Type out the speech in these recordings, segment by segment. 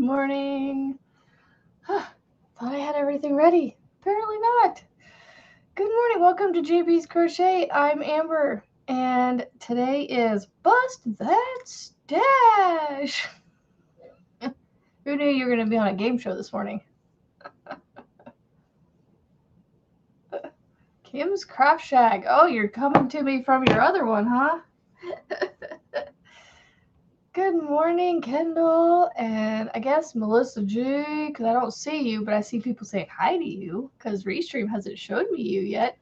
morning. Thought I had everything ready. Apparently not. Good morning. Welcome to JB's Crochet. I'm Amber, and today is Bust That Stash. Who knew you were going to be on a game show this morning? Kim's Craft Shack. Oh, you're coming to me from your other one, huh? Good morning, Kendall, and I guess Melissa G, because I don't see you, but I see people saying hi to you, because Restream hasn't showed me you yet.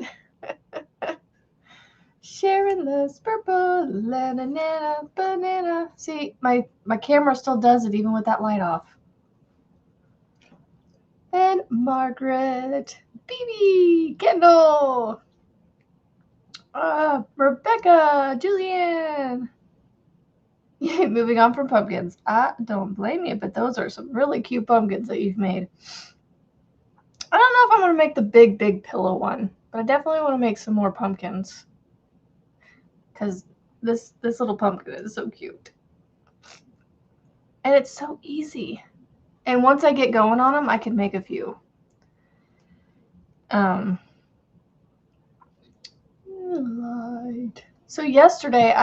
Sharing the purple, banana. See, my camera still does it even with that light off. And Margaret, BB, Kendall, Rebecca, Julianne. Moving on from pumpkins. I don't blame you, but those are some really cute pumpkins that you've made. I don't know if I'm going to make the big pillow one, but I definitely want to make some more pumpkins. Because this little pumpkin is so cute. And it's so easy. And once I get going on them, I can make a few. So yesterday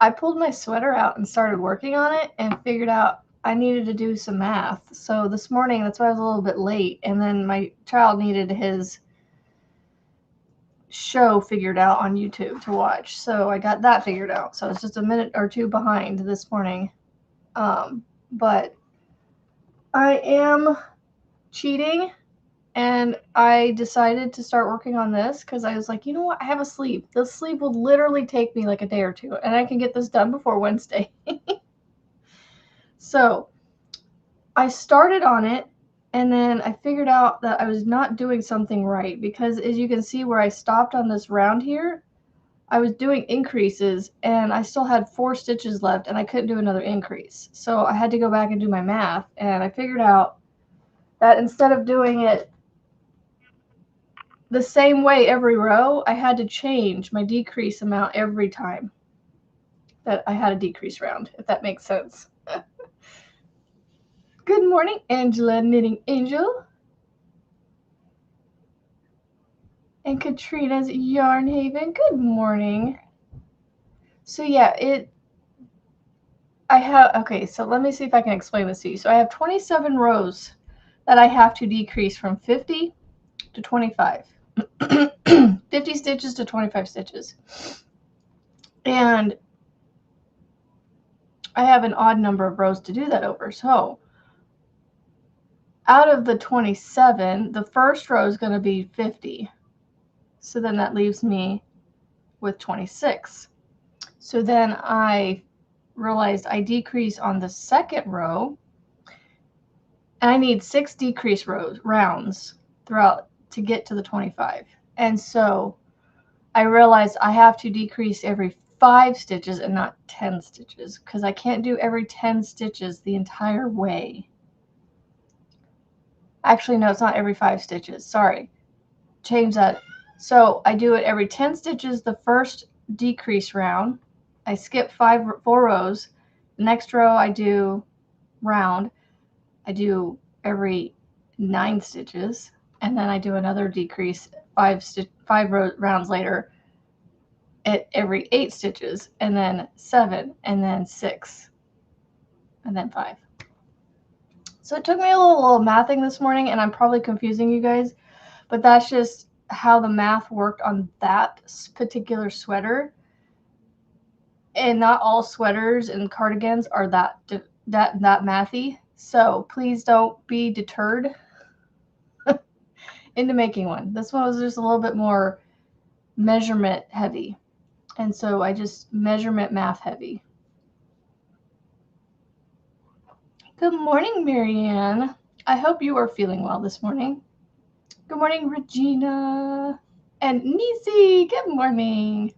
I pulled my sweater out and started working on it and figured out I needed to do some math. So this morning, that's why I was a little bit late. And then my child needed his show figured out on YouTube to watch. So I got that figured out. So it's just a minute or two behind this morning. But I am cheating. And I decided to start working on this because I was like, you know what? I have a sleep. This sleep will literally take me like a day or two. And I can get this done before Wednesday. So I started on it. And then I figured out that I was not doing something right. Because as you can see where I stopped on this round here, I was doing increases. And I still had 4 stitches left. And I couldn't do another increase. So I had to go back and do my math. And I figured out that instead of doing it the same way every row, I had to change my decrease amount every time that I had a decrease round, if that makes sense. Good morning, Angela Knitting Angel. And Katrina's Yarn Haven. Good morning. So yeah, okay, so let me see if I can explain this to you. So I have 27 rows that I have to decrease from 50 to 25. 50 stitches to 25 stitches. And I have an odd number of rows to do that over. So out of the 27, the first row is going to be 50. So then that leaves me with 26. So then I realized I decrease on the second row. And I need 6 decrease rounds throughout to get to the 25. And so I realized I have to decrease every 5 stitches and not 10 stitches because I can't do every 10 stitches the entire way. Actually, no, it's not every 5 stitches. Sorry. Change that. So I do it every 10 stitches the first decrease round. I skip 4 rows. Next row I do round. I do every 9 stitches. And then I do another decrease 5 rounds later at every 8 stitches. And then 7. And then 6. And then 5. So it took me a little mathing this morning. And I'm probably confusing you guys. But that's just how the math worked on that particular sweater. And not all sweaters and cardigans are that mathy. So please don't be deterred into making one. This one was just a little bit more measurement heavy. And so I just measurement math heavy. Good morning, Marianne. I hope you are feeling well this morning. Good morning, Regina. And Nisi, good morning.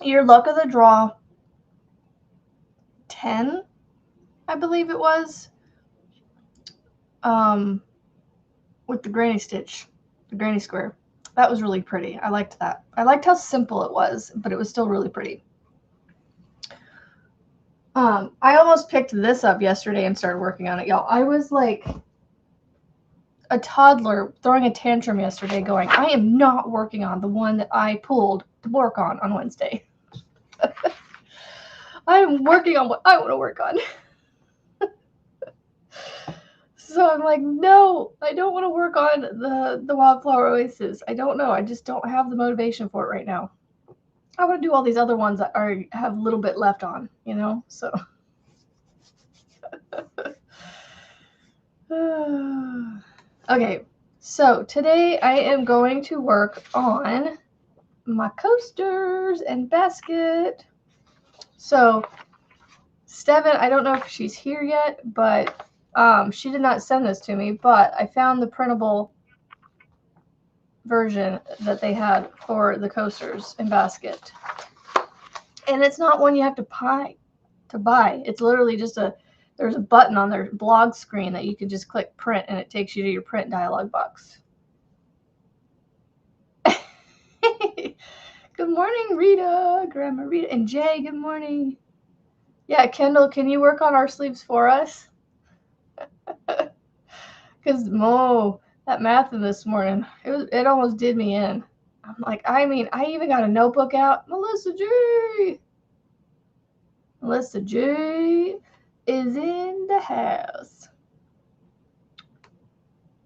Your luck of the draw 10, I believe it was, with the granny stitch, the granny square. That was really pretty. I liked that. I liked how simple it was, but it was still really pretty. I almost picked this up yesterday and started working on it, y'all. I was like a toddler throwing a tantrum yesterday going, I am not working on the one that I pulled to work on Wednesday. I am working on what I want to work on. So I'm like, no, I don't want to work on the Wildflower Oasis. I don't know. I just don't have the motivation for it right now. I want to do all these other ones that have a little bit left on, you know? So. Okay, so today I am going to work on my coasters and basket. So Steven, I don't know if she's here yet, but she did not send this to me, but I found the printable version that they had for the coasters and basket. And it's not one you have to buy. It's literally just there's a button on their blog screen that you can just click print and it takes you to your print dialog box. Good morning, Rita, Grandma Rita, and Jay, good morning. Yeah, Kendall, can you work on our sleeves for us? Because Mo, that math in this morning, it almost did me in. I'm like, I even got a notebook out. Melissa G is in the house.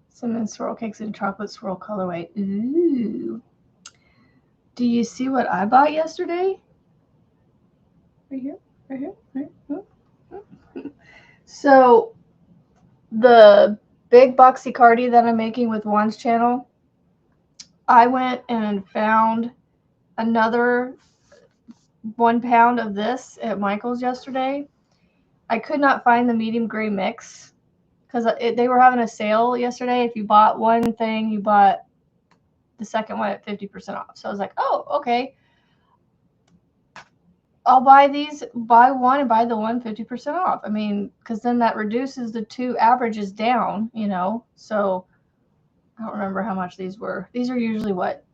Cinnamon swirl cakes and chocolate swirl colorway. Ooh. Do you see what I bought yesterday? Right here. So the big boxy cardi that I'm making with Juan's channel, I went and found another 1 pound of this at Michael's yesterday. I could not find the medium gray mix because they were having a sale yesterday. If you bought one thing, you bought the second one at 50% off. So I was like, oh, okay. I'll buy one and buy the one 50% off. I mean, because then that reduces the two averages down, you know. So I don't remember how much these were. These are usually what?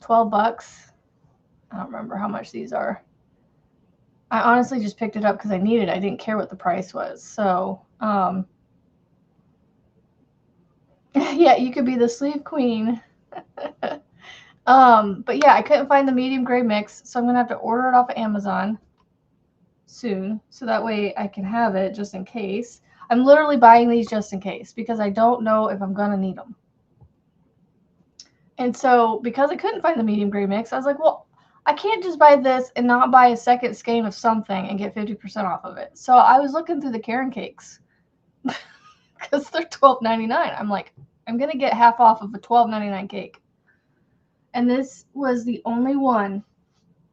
$12. I don't remember how much these are. I honestly just picked it up because I needed it. I didn't care what the price was. So, yeah, you could be the sleeve queen. But yeah, I couldn't find the medium gray mix, so I'm gonna have to order it off of Amazon soon, so that way I can have it just in case. I'm literally buying these just in case because I don't know if I'm gonna need them. And so because I couldn't find the medium gray mix, I was like, well, I can't just buy this and not buy a second skein of something and get 50% off of it. So I was looking through the Karen cakes because they're $12.99. I'm like, I'm gonna get half off of a $12.99 cake. And this was the only one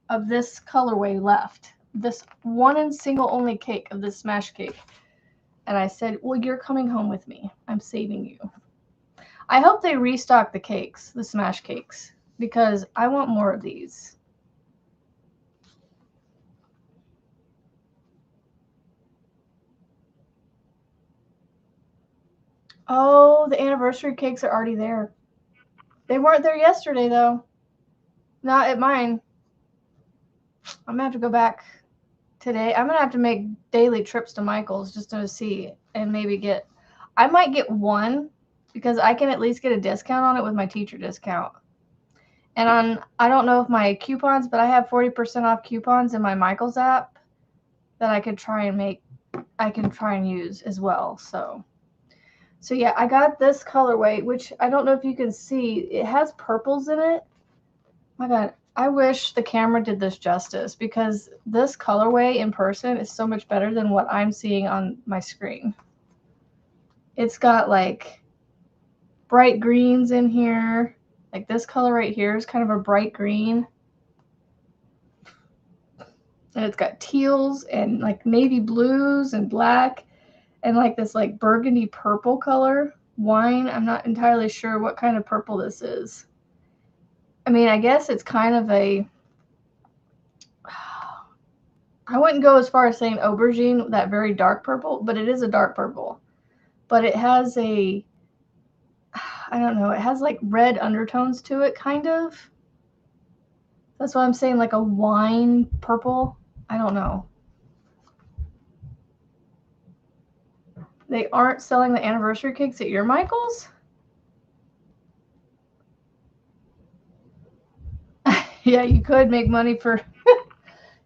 of this colorway left. This one and single only cake of this smash cake. And I said, well, you're coming home with me. I'm saving you. I hope they restock the cakes, the smash cakes, because I want more of these. Oh, the anniversary cakes are already there. They weren't there yesterday, though. Not at mine. I'm going to have to go back today. I'm going to have to make daily trips to Michael's just to see and maybe I might get one because I can at least get a discount on it with my teacher discount. And I don't know if my coupons, but I have 40% off coupons in my Michael's app that I can try and use as well. So yeah, I got this colorway, which I don't know if you can see. It has purples in it. My God, I wish the camera did this justice because this colorway in person is so much better than what I'm seeing on my screen. It's got like bright greens in here. Like this color right here is kind of a bright green. And it's got teals and like navy blues and black and like this like burgundy purple color. Wine, I'm not entirely sure what kind of purple this is. I mean, I guess it's kind of I wouldn't go as far as saying aubergine, that very dark purple, but it is a dark purple. But it has I don't know, it has like red undertones to it, kind of. That's what I'm saying, like a wine purple. I don't know. They aren't selling the anniversary cakes at your Michael's? Yeah, you could make money for...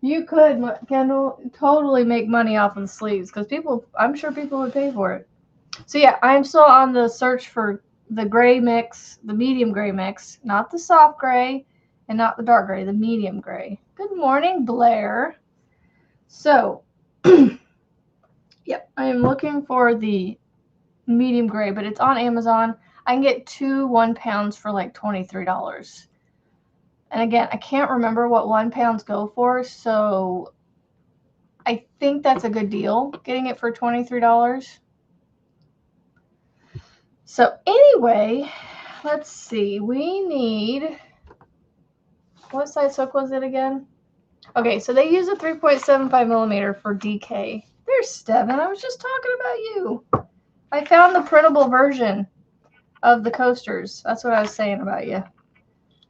You could, Kendall, totally make money off of the sleeves because people, I'm sure people would pay for it. So yeah, I'm still on the search for the gray mix, the medium gray mix, not the soft gray and not the dark gray, the medium gray. Good morning, Blair. So, yep, I am looking for the medium gray, but it's on Amazon. I can get 2 1 pounds for like $23. And again, I can't remember what 1 pounds go for, so I think that's a good deal, getting it for $23. So anyway, let's see. We need, what size hook was it again? Okay, so they use a 3.75 millimeter for DK. There's Steven. I was just talking about you. I found the printable version of the coasters. That's what I was saying about you.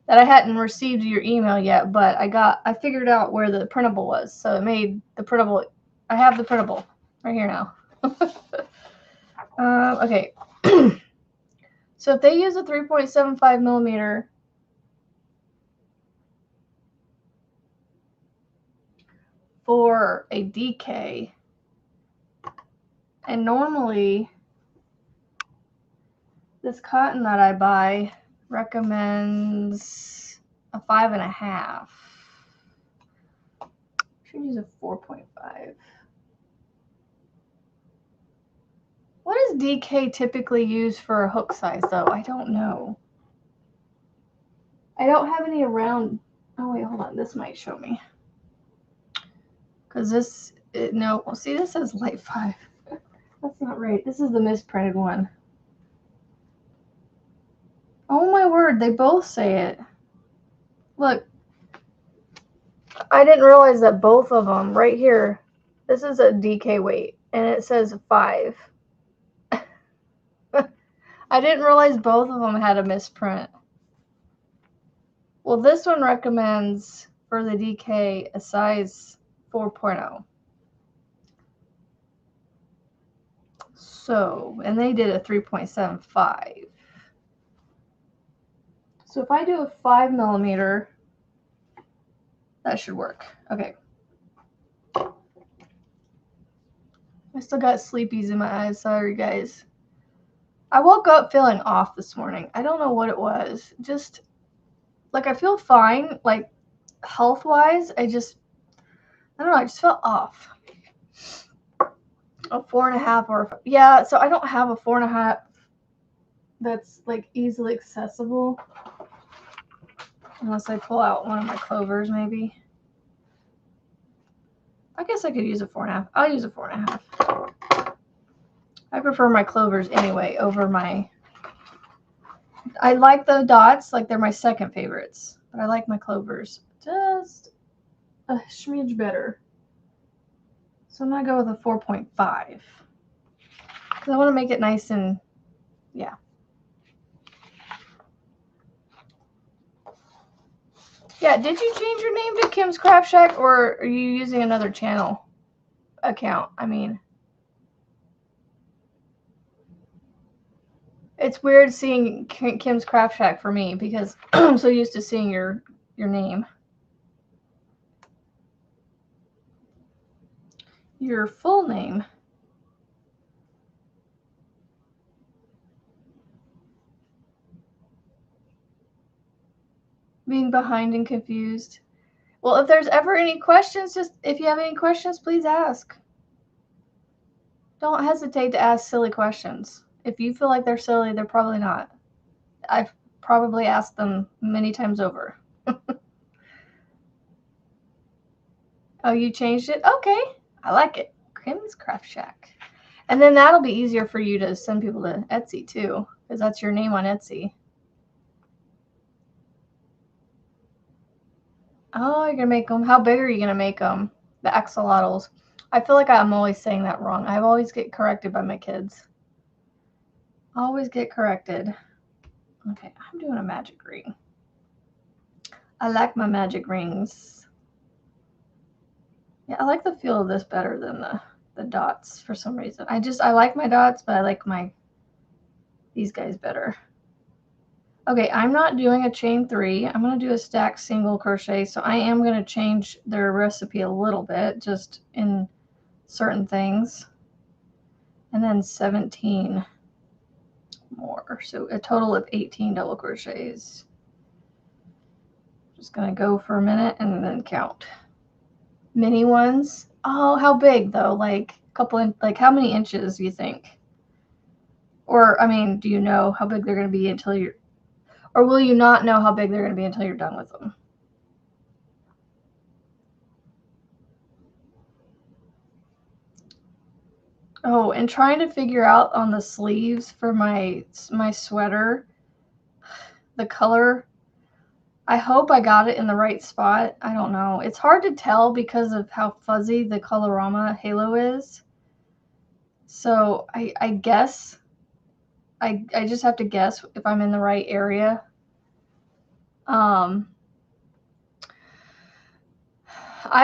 That I hadn't received your email yet, but I figured out where the printable was. So it made the printable. I have the printable right here now. Okay. So if they use a 3.75 millimeter for a DK, and normally this cotton that I buy recommends a 5.5. Should use a 4.5. What does DK typically use for a hook size though? I don't know. I don't have any around. Oh wait, hold on. This might show me. Because this, no, see, this says light 5. That's not right. This is the misprinted one. Oh my word, they both say it. Look, I didn't realize that both of them right here, this is a DK weight, and it says 5. I didn't realize both of them had a misprint. Well, this one recommends for the DK a size 4.0. So, and they did a 3.75. So if I do a 5 millimeter, that should work. Okay. I still got sleepies in my eyes. Sorry, guys. I woke up feeling off this morning. I don't know what it was. Just, like, I feel fine. Like, health-wise, I don't know. I just felt off. A 4.5 or, yeah, so I don't have a 4.5 that's, like, easily accessible. Unless I pull out one of my clovers, maybe. I guess I could use a 4.5. I'll use a 4.5. I prefer my clovers anyway over my... I like the dots, like they're my second favorites. But I like my clovers just a smidge better. So I'm going to go with a 4.5. Because I want to make it nice and, yeah. Yeah, did you change your name to Kim's Craft Shack, or are you using another channel account? I mean, it's weird seeing Kim's Craft Shack for me because I'm so used to seeing your name. Your full name. Being behind and confused. Well, if there's ever any questions, if you have any questions, please ask. Don't hesitate to ask silly questions. If you feel like they're silly, they're probably not. I've probably asked them many times over. Oh, you changed it? Okay. I like it. Kim's Craft Shack. And then that'll be easier for you to send people to Etsy too, because that's your name on Etsy. Oh, you're going to make them. How big are you going to make them? The axolotls. I feel like I'm always saying that wrong. I always get corrected by my kids. Always get corrected. Okay, I'm doing a magic ring. I like my magic rings. Yeah, I like the feel of this better than the dots for some reason. I like my dots, but I like these guys better. Okay, I'm not doing a chain 3. I'm going to do a stack single crochet. So I am going to change their recipe a little bit, just in certain things. And then 17 more. So a total of 18 double crochets. Just going to go for a minute and then count. Mini ones. Oh, how big though? Like a couple, like how many inches do you think? Or, I mean, do you know how big they're going to be until you're, or will you not know how big they're going to be until you're done with them? Oh, and trying to figure out on the sleeves for my sweater, the color. I hope I got it in the right spot. I don't know. It's hard to tell because of how fuzzy the Colorama halo is. So I guess I just have to guess if I'm in the right area. I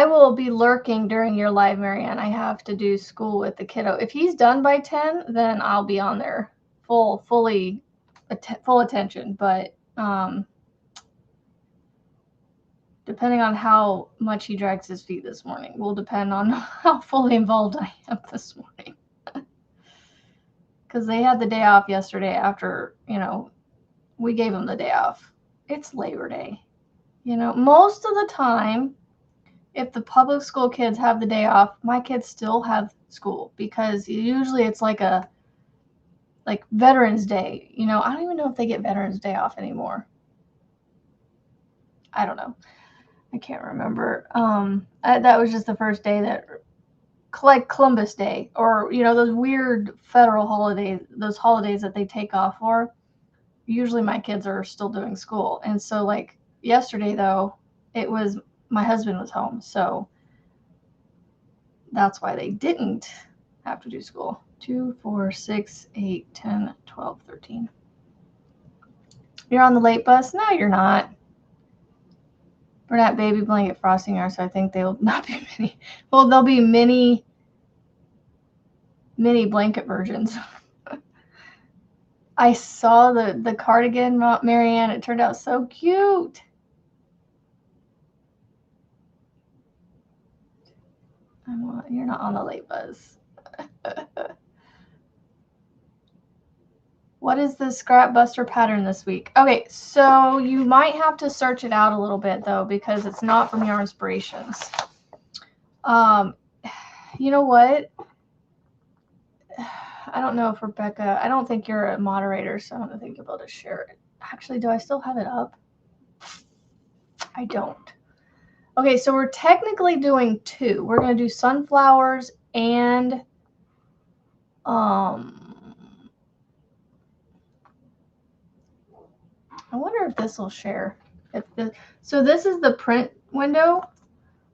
will be lurking during your live, Marianne. I have to do school with the kiddo. If he's done by 10, then I'll be on there full attention. But depending on how much he drags his feet this morning will depend on how fully involved I am this morning. Because they had the day off yesterday after, we gave them the day off. It's Labor Day. Most of the time, if the public school kids have the day off, my kids still have school because usually it's like Veterans Day. I don't even know if they get Veterans Day off anymore. I don't know. I can't remember. That was just the first day that, like Columbus Day, or those weird federal holidays, those holidays that they take off for. Usually my kids are still doing school, and so like yesterday though, it was my husband was home, so that's why they didn't have to do school. 2, 4, 6, 8, 10, 12, 13. You're on the late bus? No, you're not. Bernat baby blanket frosting are, so I think they will not be mini. Well, they'll be mini blanket versions. I saw the cardigan, Marianne. It turned out so cute. You're not on the late bus. What is the scrap buster pattern this week? Okay, so you might have to search it out a little bit though, because it's not from Yarn Inspirations. You know what? I don't know if Rebecca, I don't think you're a moderator, so I don't think you'll be able to share it. Actually, do I still have it up? I don't. Okay, so we're technically doing 2. We're going to do sunflowers and I wonder if this will share. So this is the print window.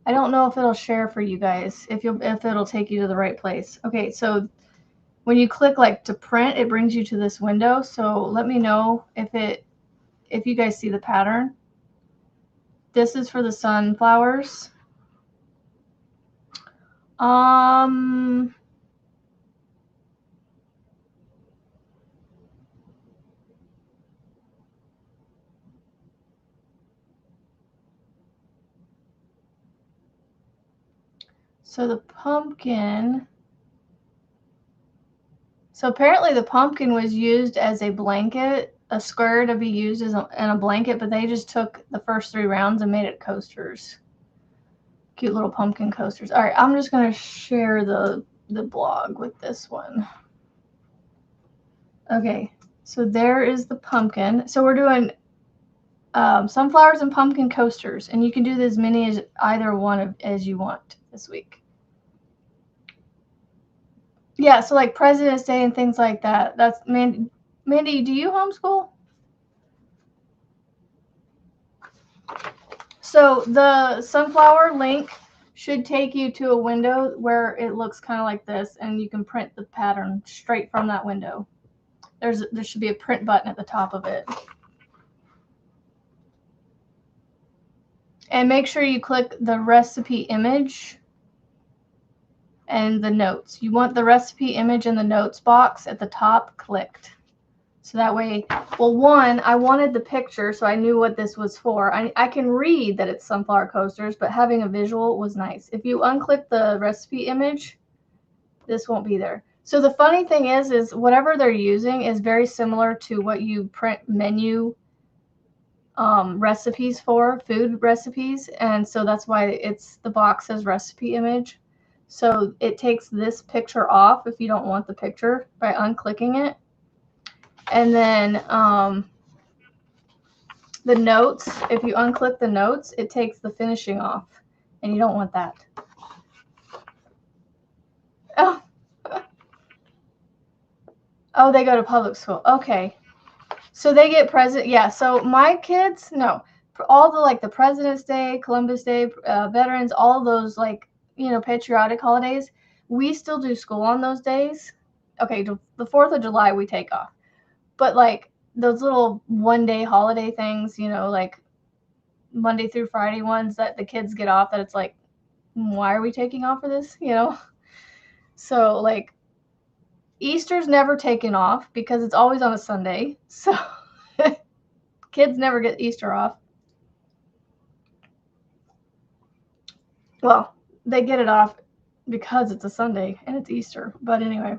I don't know if it'll share for you guys, if it'll take you to the right place. Okay, so when you click like to print, it brings you to this window. So let me know if you guys see the pattern. This is for the sunflowers. So the pumpkin. So apparently the pumpkin was used as a blanket, a square to be used in a blanket, but they just took the first 3 rounds and made it coasters. Cute little pumpkin coasters. All right, I'm just going to share the blog with this one. Okay, so there is the pumpkin. So we're doing sunflowers and pumpkin coasters, and you can do as many as either one as you want this week. Yeah, so like President's Day and things like that. That's Mandy, do you homeschool? So the sunflower link should take you to a window where it looks kind of like this, and you can print the pattern straight from that window. There should be a print button at the top of it. And make sure you click the recipe image and the notes. You want the recipe image in the notes box at the top clicked. So that way, well, one, I wanted the picture so I knew what this was for. I can read that it's sunflower coasters, but having a visual was nice. If you unclick the recipe image, this won't be there. So the funny thing is whatever they're using is very similar to what you print menu recipes for, food recipes. And so that's why it's the box says recipe image. So it takes this picture off if you don't want the picture by unclicking it. And then the notes, if you unclick the notes, it takes the finishing off, and you don't want that. Oh, oh, they go to public school. Okay. So they get present. Yeah. So my kids, no, for all the like the President's Day, Columbus Day, Veterans, all those like, you know, patriotic holidays, we still do school on those days. Okay. The 4th of July, we take off. But like those little 1-day holiday things, you know, like Monday through Friday ones that the kids get off, that it's like, why are we taking off for this? You know? So like Easter's never taken off because it's always on a Sunday. So kids never get Easter off. Well, they get it off because it's a Sunday and it's Easter. But anyway,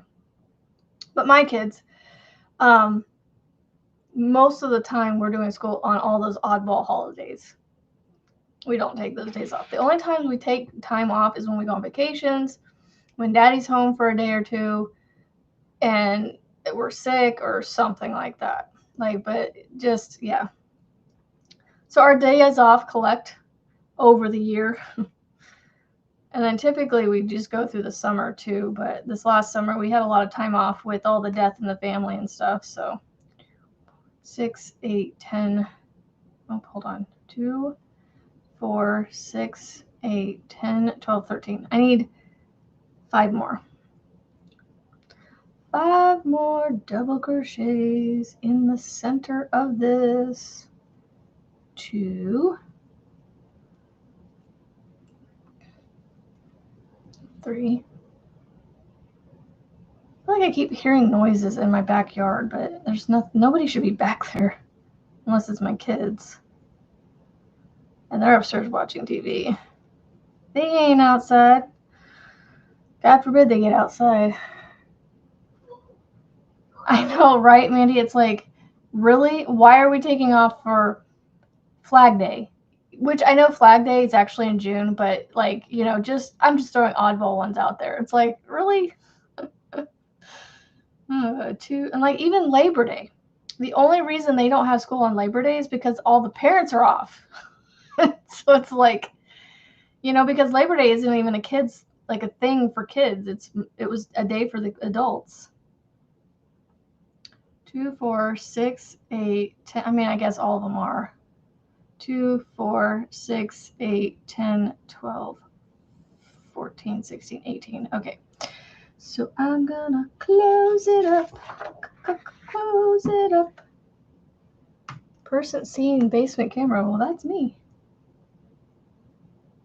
but my kids, most of the time we're doing school on all those oddball holidays. We don't take those days off. The only times we take time off is when we go on vacations, when Daddy's home for a day or two, and we're sick or something like that. Like, but just, yeah. So our days off collect over the year. And then typically we just go through the summer too. But this last summer we had a lot of time off with all the death in the family and stuff. So 6, 8, 10. Oh, hold on. 2, 4, 6, 8, 10, 12, 13. I need 5 more. 5 more double crochets in the center of this. 2, 3. I feel like I keep hearing noises in my backyard, but there's nobody should be back there unless it's my kids. And they're upstairs watching TV. They ain't outside. God forbid they get outside. I know, right, Mandy? It's like, really? Why are we taking off for Flag Day? Which I know Flag Day is actually in June, but like, you know, I'm just throwing oddball ones out there. It's like, really? And like even Labor Day. The only reason they don't have school on Labor Day is because all the parents are off. So it's like, you know, because Labor Day isn't even a thing for kids. It was a day for the adults. 2, 4, 6, 8, 10. I mean, I guess all of them are. 2, 4, 6, 8, 10, 12, 14, 16, 18. Okay. So I'm gonna close it up. Close it up. Person seeing basement camera. Well, that's me.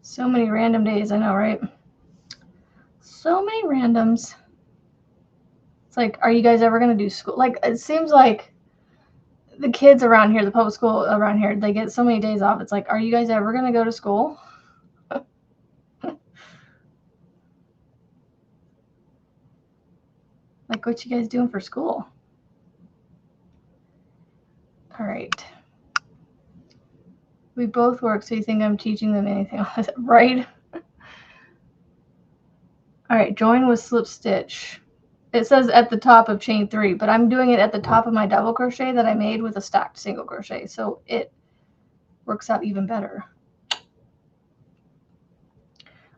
So many random days, I know, right? So many randoms. It's like, are you guys ever going to do school? Like, it seems like the kids around here, the public school around here, they get so many days off. It's like, are you guys ever going to go to school? Like, what you guys doing for school? All right. We both work, so you think I'm teaching them anything, right? All right, join with slip stitch. It says at the top of chain 3, but I'm doing it at the top of my double crochet that I made with a stacked single crochet, so it works out even better.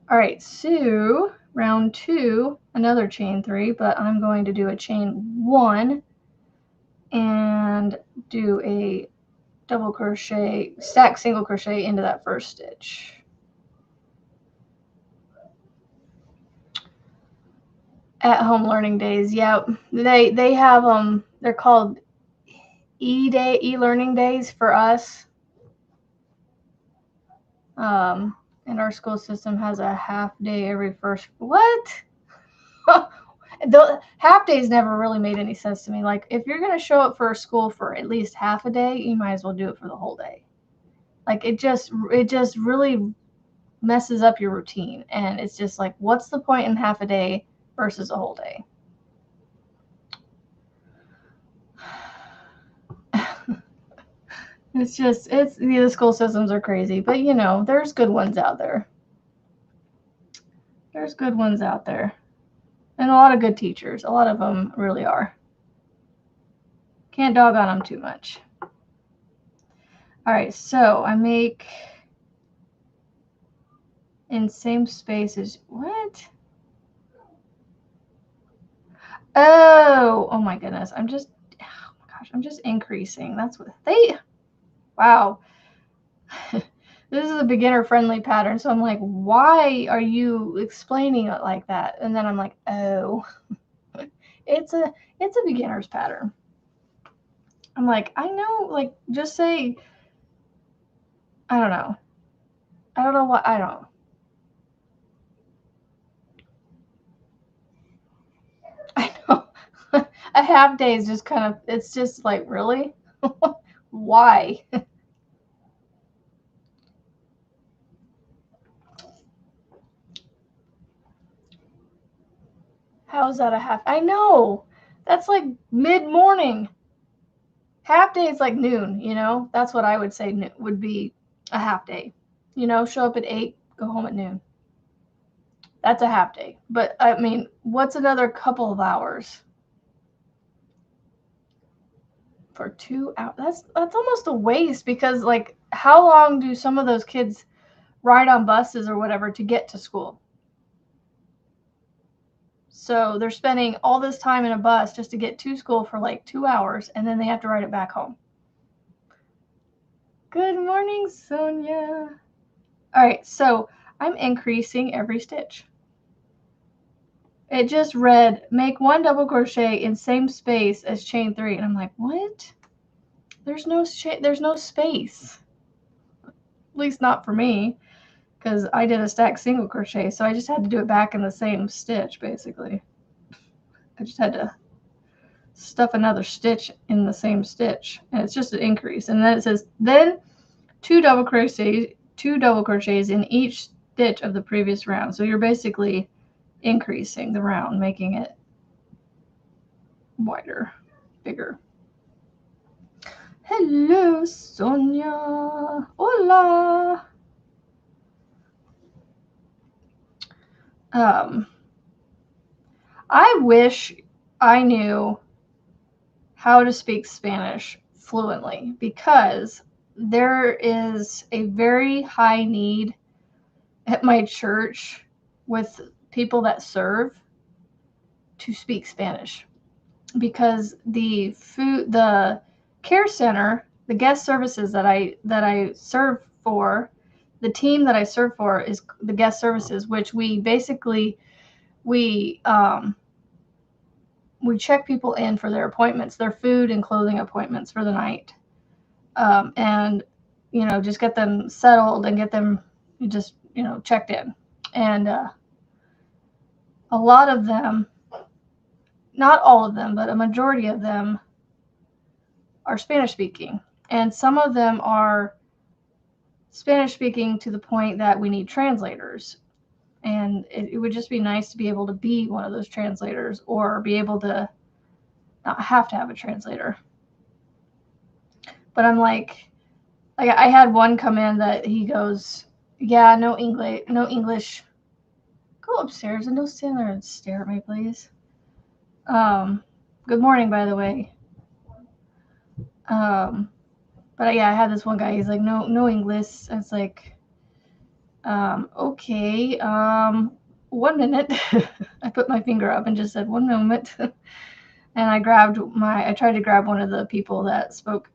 All right, so round 2, another chain 3, but I'm going to do a chain 1 and do a double crochet, stack single crochet into that first stitch. At home learning days, yeah, they have they're called e-learning days for us. And our school system has a half day every first. What? The half days never really made any sense to me. Like, if you're going to show up for school for at least half a day, you might as well do it for the whole day. Like, it just really messes up your routine. And it's just like, what's the point in half a day versus a whole day? The school systems are crazy, but you know, there's good ones out there. There's good ones out there. And a lot of good teachers. A lot of them really are. Can't dog on them too much. All right, so I make in same space as what? Oh my goodness. Oh my gosh, I'm just increasing. That's what wow. This is a beginner friendly pattern. So I'm like, why are you explaining it like that? And then I'm like, oh, it's a beginner's pattern. I'm like, I know, like, just say, I don't know. I don't know what, I don't. I know. A half day is just kind of, it's just like, really? Why? How is that a half? I know. That's like mid-morning. Half day is like noon, you know? That's what I would say would be a half day. You know, show up at 8, go home at noon. That's a half day. But I mean, what's another couple of hours? For 2 hours? That's almost a waste, because like, how long do some of those kids ride on buses or whatever to get to school? So they're spending all this time in a bus just to get to school for like 2 hours, and then they have to ride it back home. Good morning, Sonia. All right, so I'm increasing every stitch. It just read, make 1 double crochet in same space as chain 3. And I'm like, what? There's no space. At least not for me, because I did a stack single crochet, so I just had to do it back in the same stitch, basically. I just had to stuff another stitch in the same stitch, and it's just an increase. And then it says, then 2 double crochets in each stitch of the previous round. So you're basically increasing the round, making it wider, bigger. Hello, Sonia. Hola. I wish I knew how to speak Spanish fluently, because there is a very high need at my church with people that serve to speak Spanish, because the care center, the guest services that I serve for, the team that I serve for is the guest services, which we basically we check people in for their appointments, their food and clothing appointments for the night, and you know, just get them settled and get them just, you know, checked in. And a lot of them, not all of them, but a majority of them are Spanish speaking, and some of them are Spanish speaking to the point that we need translators. And it would just be nice to be able to be one of those translators, or be able to not have to have a translator. But I'm like I had one come in that he goes, yeah, no English. Go upstairs and don't stand there and stare at me, please. Good morning, by the way. But yeah, I had this one guy. He's like, no English. It's like, okay. 1 minute. I put my finger up and just said 1 moment, and I tried to grab one of the people that spoke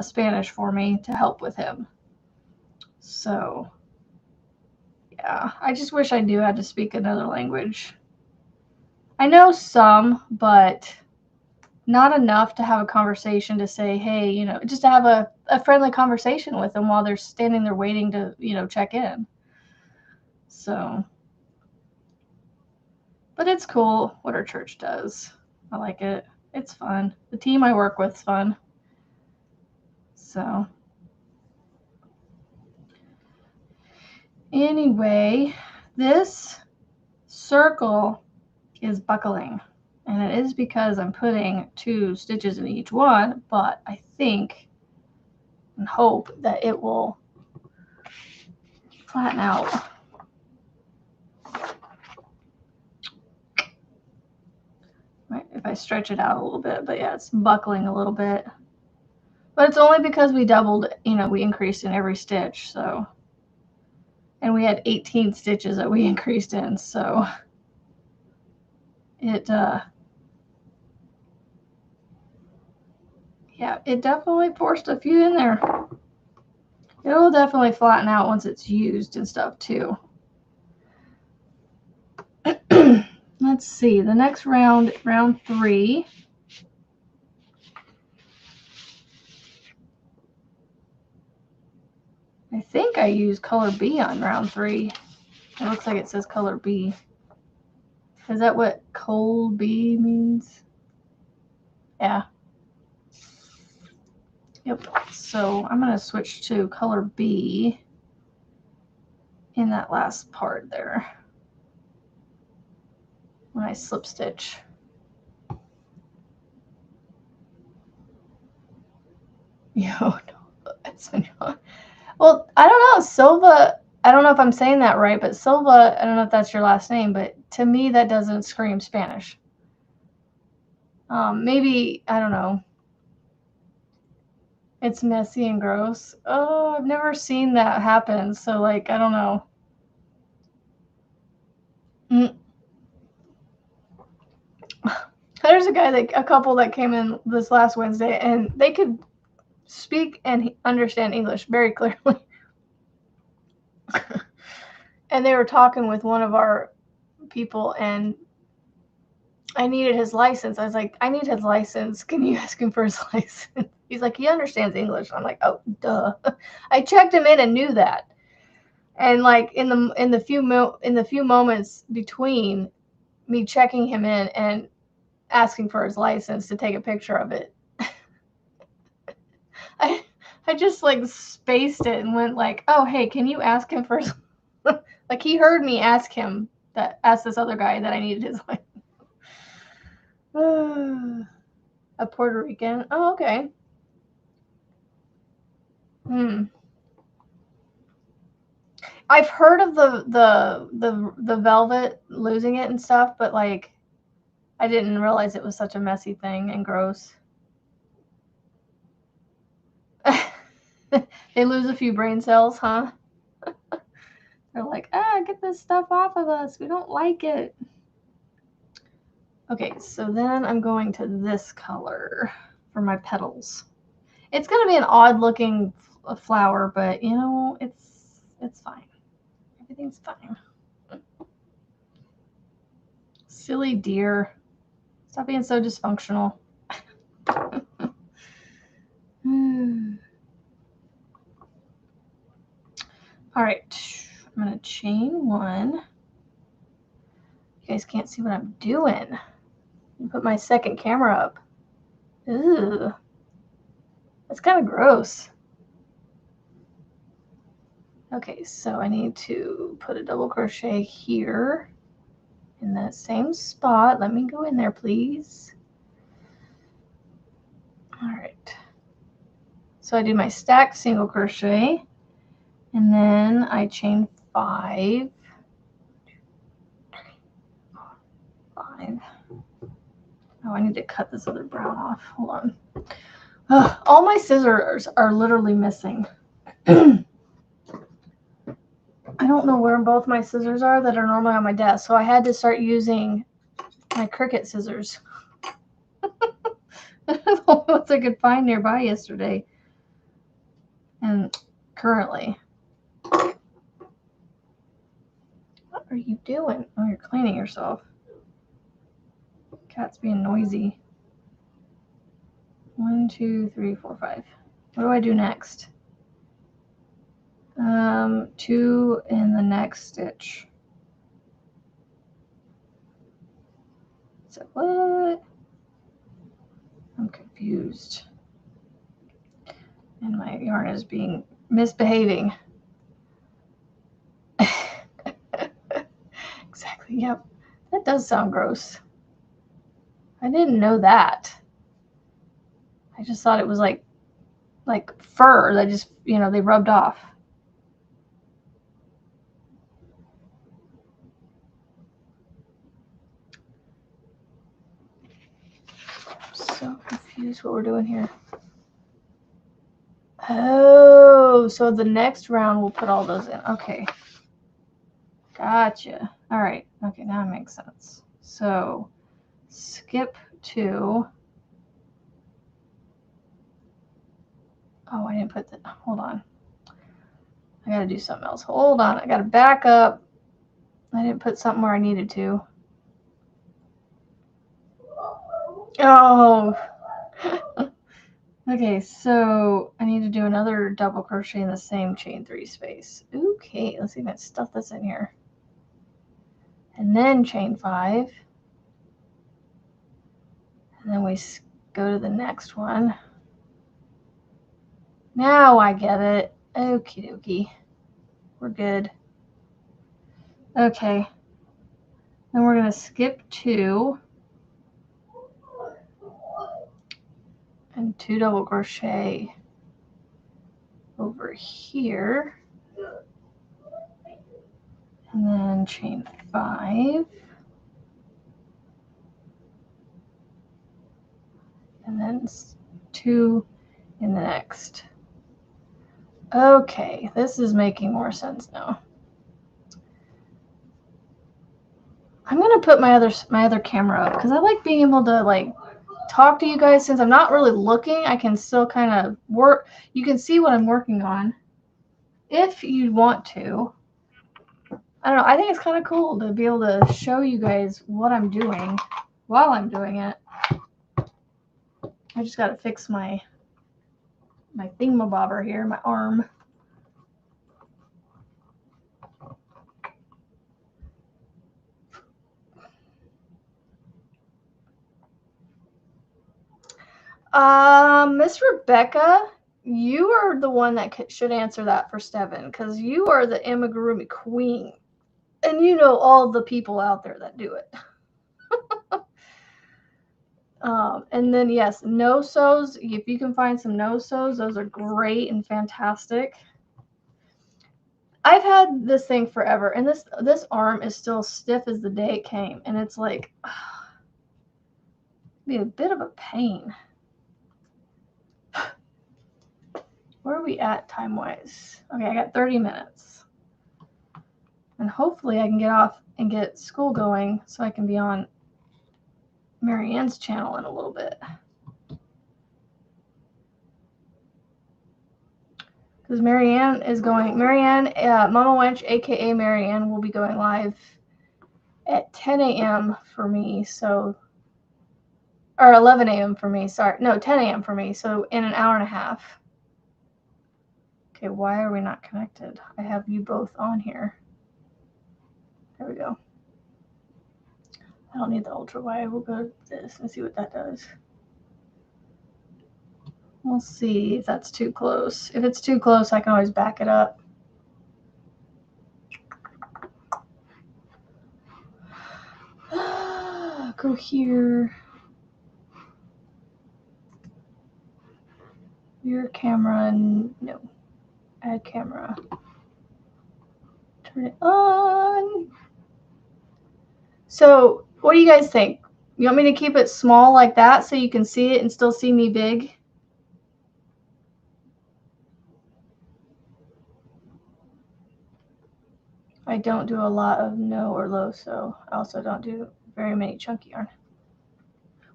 Spanish for me to help with him. So yeah, I just wish I knew how to speak another language. I know some, but not enough to have a conversation to say, hey, you know, just to have a friendly conversation with them while they're standing there waiting to, you know, check in. So, But it's cool what our church does. I like it. It's fun. The team I work with is fun. So anyway, this circle is buckling, and it is because I'm putting 2 stitches in each one, but I think and hope that it will flatten out. If I stretch it out a little bit, but yeah, it's buckling a little bit. But it's only because we doubled, we increased in every stitch, so. And we had 18 stitches that we increased in, so it, yeah, it definitely forced a few in there. It'll definitely flatten out once it's used and stuff too. Let's see, the next round, round 3. I think I used color B on round 3. It looks like it says color B. Is that what cold B means? Yeah. Yep. So I'm going to switch to color B in that last part there when I slip stitch. Well, I don't know. Silva, I don't know if I'm saying that right, but Silva, I don't know if that's your last name, but to me that doesn't scream Spanish. Maybe, I don't know. It's messy and gross. Oh, I've never seen that happen. So, like, I don't know. There's a couple that came in this last Wednesday, and they could speak and understand English very clearly. And they were talking with one of our people, and I needed his license. I was like, I need his license. Can you ask him for his license? He's like, he understands English. I'm like, oh, duh. I checked him in and knew that. And like in the few moments between me checking him in and asking for his license to take a picture of it, I just like spaced it and went like, oh, hey, can you ask him for his like he heard me ask this other guy that I needed his license. A Puerto Rican. Oh, okay. I've heard of the velvet losing it and stuff, but like I didn't realize it was such a messy thing and gross. They lose a few brain cells, huh? They're like, get this stuff off of us. We don't like it. Okay, so then I'm going to this color for my petals. It's going to be an odd looking flower, but it's fine. Everything's fine. Silly deer. Stop being so dysfunctional. All right, I'm going to chain 1. You guys can't see what I'm doing. I put my second camera up. Ooh. That's kind of gross. Okay, so I need to put a double crochet here in that same spot. Let me go in there, please. All right. So I do my stacked single crochet, and then I chain 5. 5. Oh, I need to cut this other brown off. Hold on. All my scissors are literally missing. I don't know where both my scissors are that are normally on my desk, so I had to start using my Cricut scissors. The ones I could find nearby yesterday. And currently. What are you doing? Oh, you're cleaning yourself. Cat's being noisy. 1, 2, 3, 4, 5. What do I do next? 2 in the next stitch. said, what? I'm confused. And my yarn is being misbehaving. Exactly, yep. That does sound gross. I didn't know that. I just thought it was like fur that just, you know, they rubbed off. I'm so confused what we're doing here. Oh, so the next round we'll put all those in. Okay. Gotcha. All right. Okay, now it makes sense. So skip to. Oh, I didn't put the. Hold on. I gotta do something else. Hold on. I gotta back up. I didn't put something where I needed to. Oh. Okay, so I need to do another double crochet in the same chain 3 space. Okay, let's see if I can stuff this in here. And then chain 5. And then we go to the next one. Now I get it. Okie dokie. We're good. Okay. Then we're going to skip 2 and 2 double crochet over here. And then chain 5. And then 2 in the next. Okay, this is making more sense now. I'm gonna put my other camera up because I like being able to like talk to you guys. Since I'm not really looking, I can still kind of work. You can see what I'm working on if you want to. I don't know. I think it's kind of cool to be able to show you guys what I'm doing while I'm doing it. I just got to fix my thingamabobber here, my arm. Miss Rebecca, you are the one that should answer that for Steven because you are the amigurumi queen. And you know all the people out there that do it. And then, yes, no-sews. If you can find some no-sews, those are great and fantastic. I've had this thing forever, and this arm is still stiff as the day it came. And it's like, be a bit of a pain. Where are we at time-wise? Okay, I got 30 minutes. And hopefully I can get off and get school going so I can be on Marianne's channel in a little bit. Because Marianne is going, Mama Wench, aka Marianne, will be going live at 10 a.m. for me, so, or 11 a.m. for me, sorry, no, 10 a.m. for me, so in an hour and a half. Okay, why are we not connected? I have you both on here. There we go. I don't need the ultra wide. We'll go to this and see what that does. We'll see if that's too close. If it's too close, I can always back it up. Go here. Your camera, no. Add camera. Turn it on. So, what do you guys think? You want me to keep it small like that so you can see it and still see me big? I don't do a lot of no or low, so I also don't do very many chunky yarn.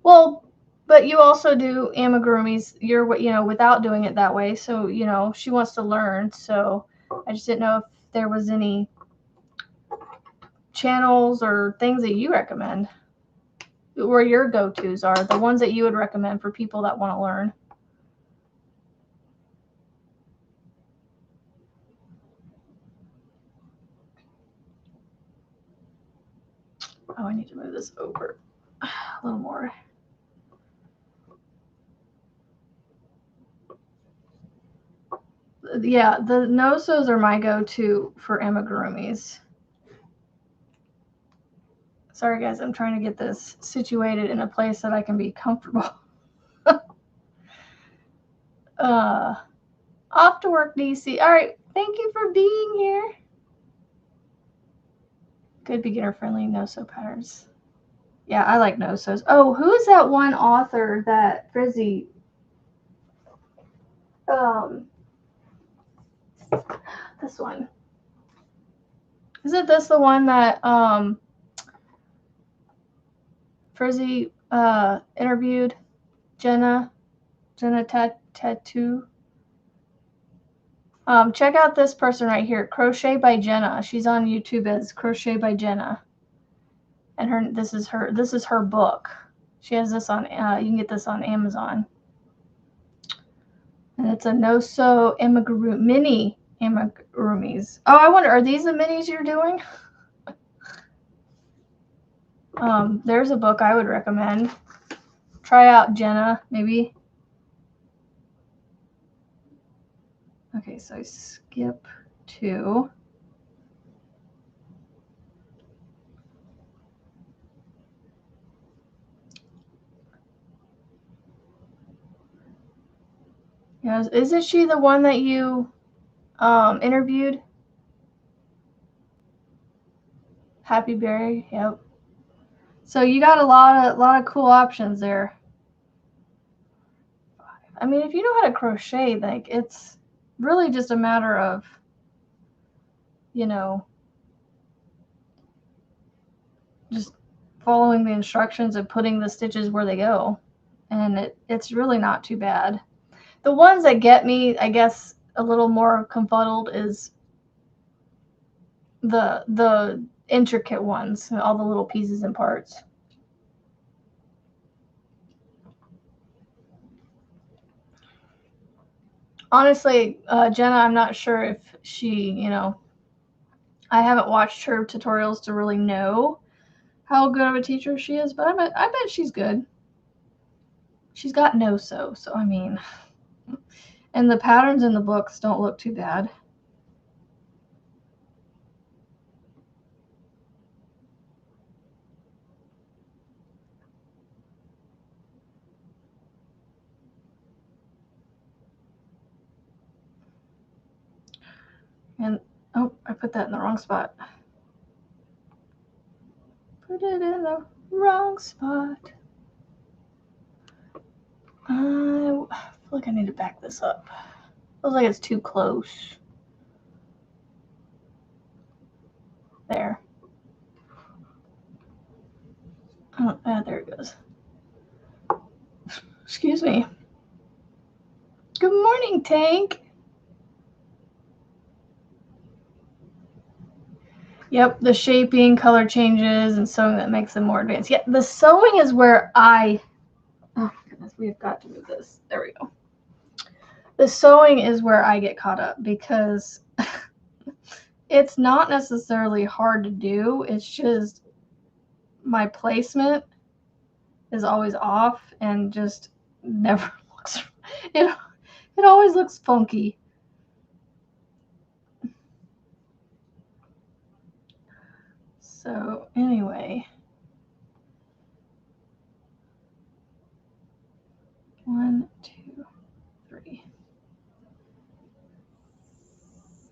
Well, but you also do amigurumis, without doing it that way. So, she wants to learn. So I just didn't know if there was any channels or things that you recommend, or your go-tos are, the ones that you would recommend for people that want to learn. Oh, I need to move this over. a little more. Yeah, the no-sews are my go-to for amigurumis. Sorry guys, I'm trying to get this situated in a place that I can be comfortable. Off to work, DC. All right, thank you for being here. Good beginner-friendly no-sew patterns. Yeah, I like no-sews. Oh, who is that one author that Frizzy? This one. Isn't this the one that Frizzy interviewed? Jenna Tattoo. Check out this person right here, Crochet by Jenna. She's on YouTube as Crochet by Jenna, and this is her book. She has this on. You can get this on Amazon, and it's a no-sew mini amigurumis. Oh, I wonder, are these the minis you're doing? There's a book I would recommend. Try out Jenna, maybe. Okay, so I skip 2. Yes, isn't she the one that you interviewed? Happy Berry, yep. So you got a lot of cool options there. I mean, if you know how to crochet, like, it's really just a matter of, you know, just following the instructions and putting the stitches where they go, and it's really not too bad. The ones that get me, I guess, a little more confuddled is the intricate ones, all the little pieces and parts. Honestly, Jenna, I'm not sure if she, I haven't watched her tutorials to really know how good of a teacher she is, but I bet she's good. She's got no-sew, so I mean, and the patterns in the books don't look too bad. And, oh, I put that in the wrong spot. Put it in the wrong spot. I feel like I need to back this up. Feels like it's too close. There. Oh, there it goes. Excuse me. Good morning, Tank. Yep, the shaping, color changes, and sewing that makes them more advanced. Yeah, the sewing is where oh my goodness, we've got to move this. There we go. The sewing is where I get caught up because it's not necessarily hard to do. It's just my placement is always off and just never looks, it always looks funky. So anyway, 1, 2, 3,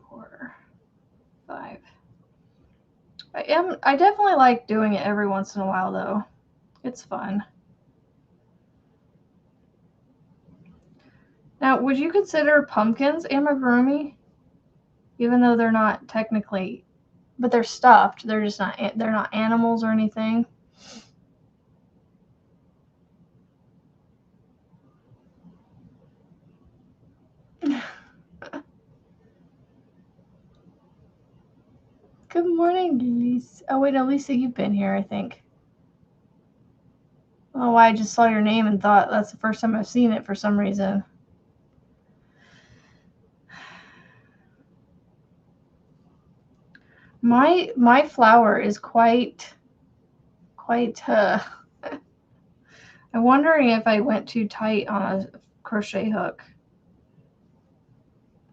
4, 5. I definitely like doing it every once in a while though. It's fun. Now, would you consider pumpkins amigurumi? Even though they're not technically, but they're stuffed. They're just not. They're not animals or anything. Good morning, Lisa. Oh wait, no, Lisa, you've been here, I think. Oh, why I just saw your name and thought that's the first time I've seen it for some reason. My flower is quite I'm wondering if I went too tight on a crochet hook.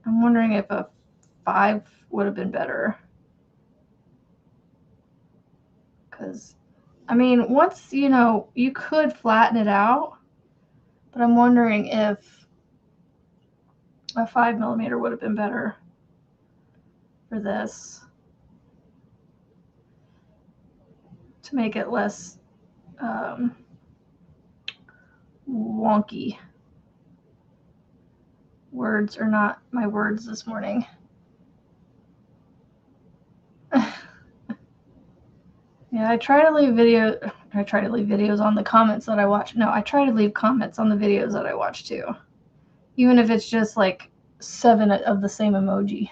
I'm wondering if a 5 would have been better. Because, I mean, once, you know, you could flatten it out, but I'm wondering if a 5mm would have been better for this to make it less wonky. Words are not my words this morning. Yeah, I try to leave videos on the comments that I watch. No, I try to leave comments on the videos that I watch too. Even if it's just like 7 of the same emoji.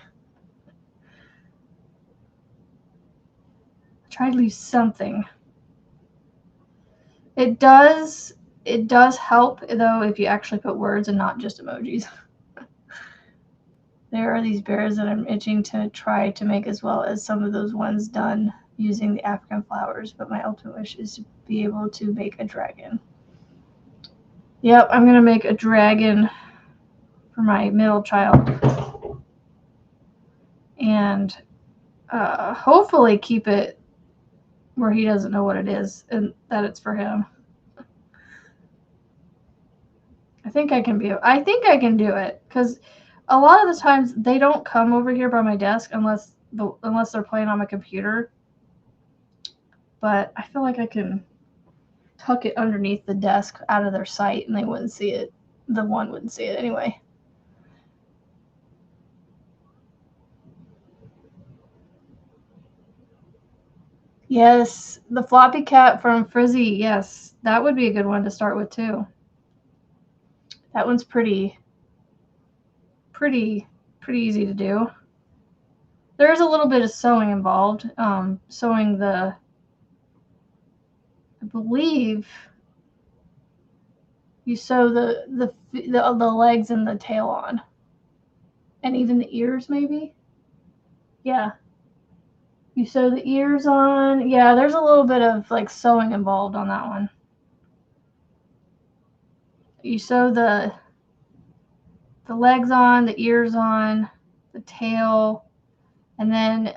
I try to leave something. It does help though if you actually put words and not just emojis. There are these bears that I'm itching to try to make as well as some of those ones done using the African flowers, but my ultimate wish is to be able to make a dragon. Yep, I'm gonna make a dragon for my middle child, and hopefully keep it where he doesn't know what it is and that it's for him. I think I can do it, because a lot of the times they don't come over here by my desk unless they're playing on my computer. But I feel like I can tuck it underneath the desk out of their sight and they wouldn't see it. The one wouldn't see it anyway. Yes, the floppy cat from Frizzy. Yes, that would be a good one to start with too. That one's pretty easy to do. There's a little bit of sewing involved. Sewing I believe you sew the legs and the tail on, and even the ears maybe. Yeah, you sew the ears on. Yeah, there's a little bit of like sewing involved on that one. You sew the legs on, the ears on, the tail, and then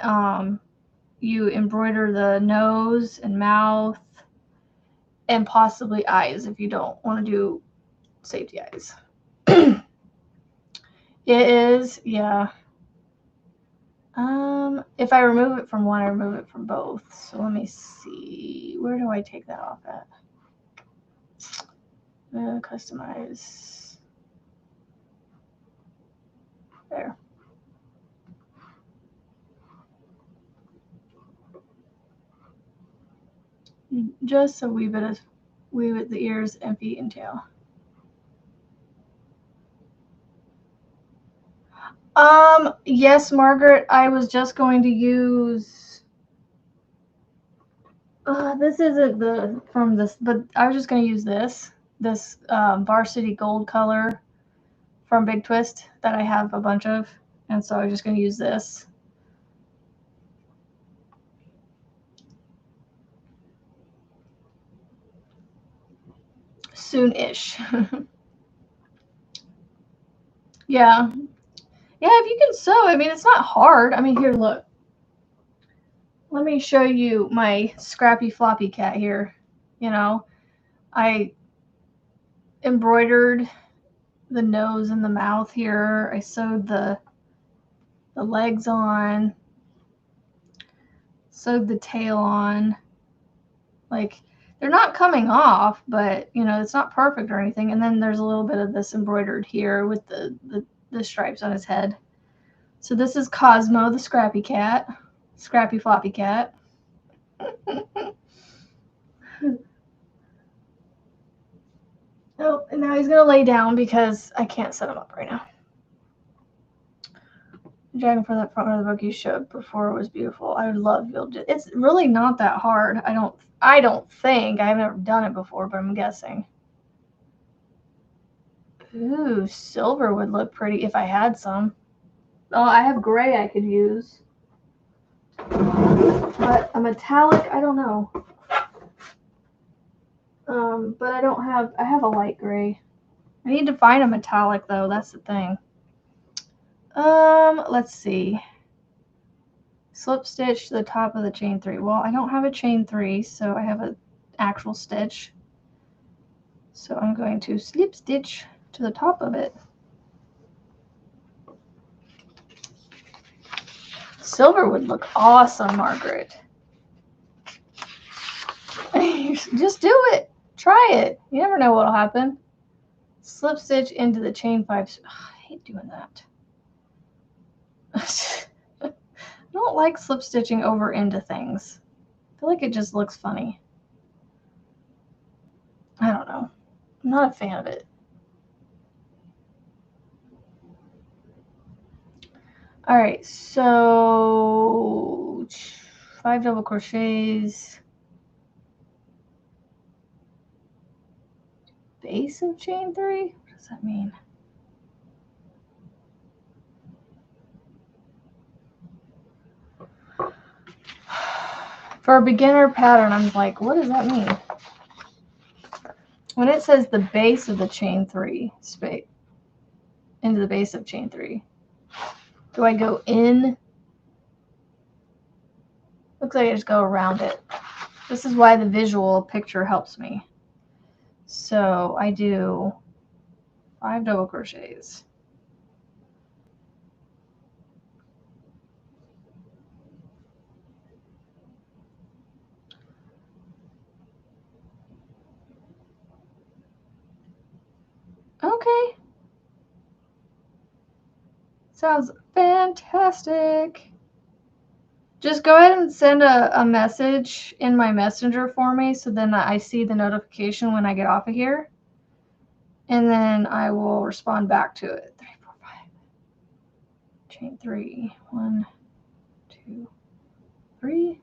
you embroider the nose and mouth and possibly eyes if you don't want to do safety eyes. It is, yeah. If I remove it from one, I remove it from both. So let me see. Where do I take that off at? Customize. There. Just a wee bit of the ears and feet and tail. Yes, Margaret, I was just going to use, this isn't from this, but I was just going to use this Varsity Gold color from Big Twist that I have a bunch of, and so I was just going to use this. Soon-ish. Yeah. Yeah, if you can sew, I mean, it's not hard. I mean, here, look. Let me show you my scrappy floppy cat here. You know, I embroidered the nose and the mouth here. I sewed the legs on, sewed the tail on. Like, they're not coming off, but, you know, it's not perfect or anything. And then there's a little bit of this embroidered here with the stripes on his head. So this is Cosmo, the scrappy cat. Scrappy floppy cat. Oh, and now he's gonna lay down because I can't set him up right now. The dragon for that front of the book you showed before was beautiful. I would love to be able to. It's really not that hard. I don't think. I've never done it before, but I'm guessing. Ooh, silver would look pretty if I had some. Oh, I have gray I could use. But a metallic, I don't know. But I don't have, I have a light gray. I need to find a metallic though, that's the thing. Let's see. Slip stitch to the top of the chain 3. Well, I don't have a chain 3, so I have an actual stitch. So I'm going to slip stitch to the top of it. Silver would look awesome, Margaret. Just do it. Try it. You never know what'll happen. Slip stitch into the chain 5. Oh, I hate doing that. I don't like slip stitching over into things. I feel like it just looks funny. I don't know. I'm not a fan of it. All right, so 5 double crochets, base of chain 3. What does that mean? For a beginner pattern, I'm like, what does that mean? When it says the base of the chain 3 space into the base of chain 3, do I go in? Looks like I just go around it. This is why the visual picture helps me. So I do 5 double crochets. Okay. Sounds fantastic. Just go ahead and send a message in my messenger for me so then I see the notification when I get off of here. And then I will respond back to it. 3, 4, 5. Chain 3. 1, 2, 3.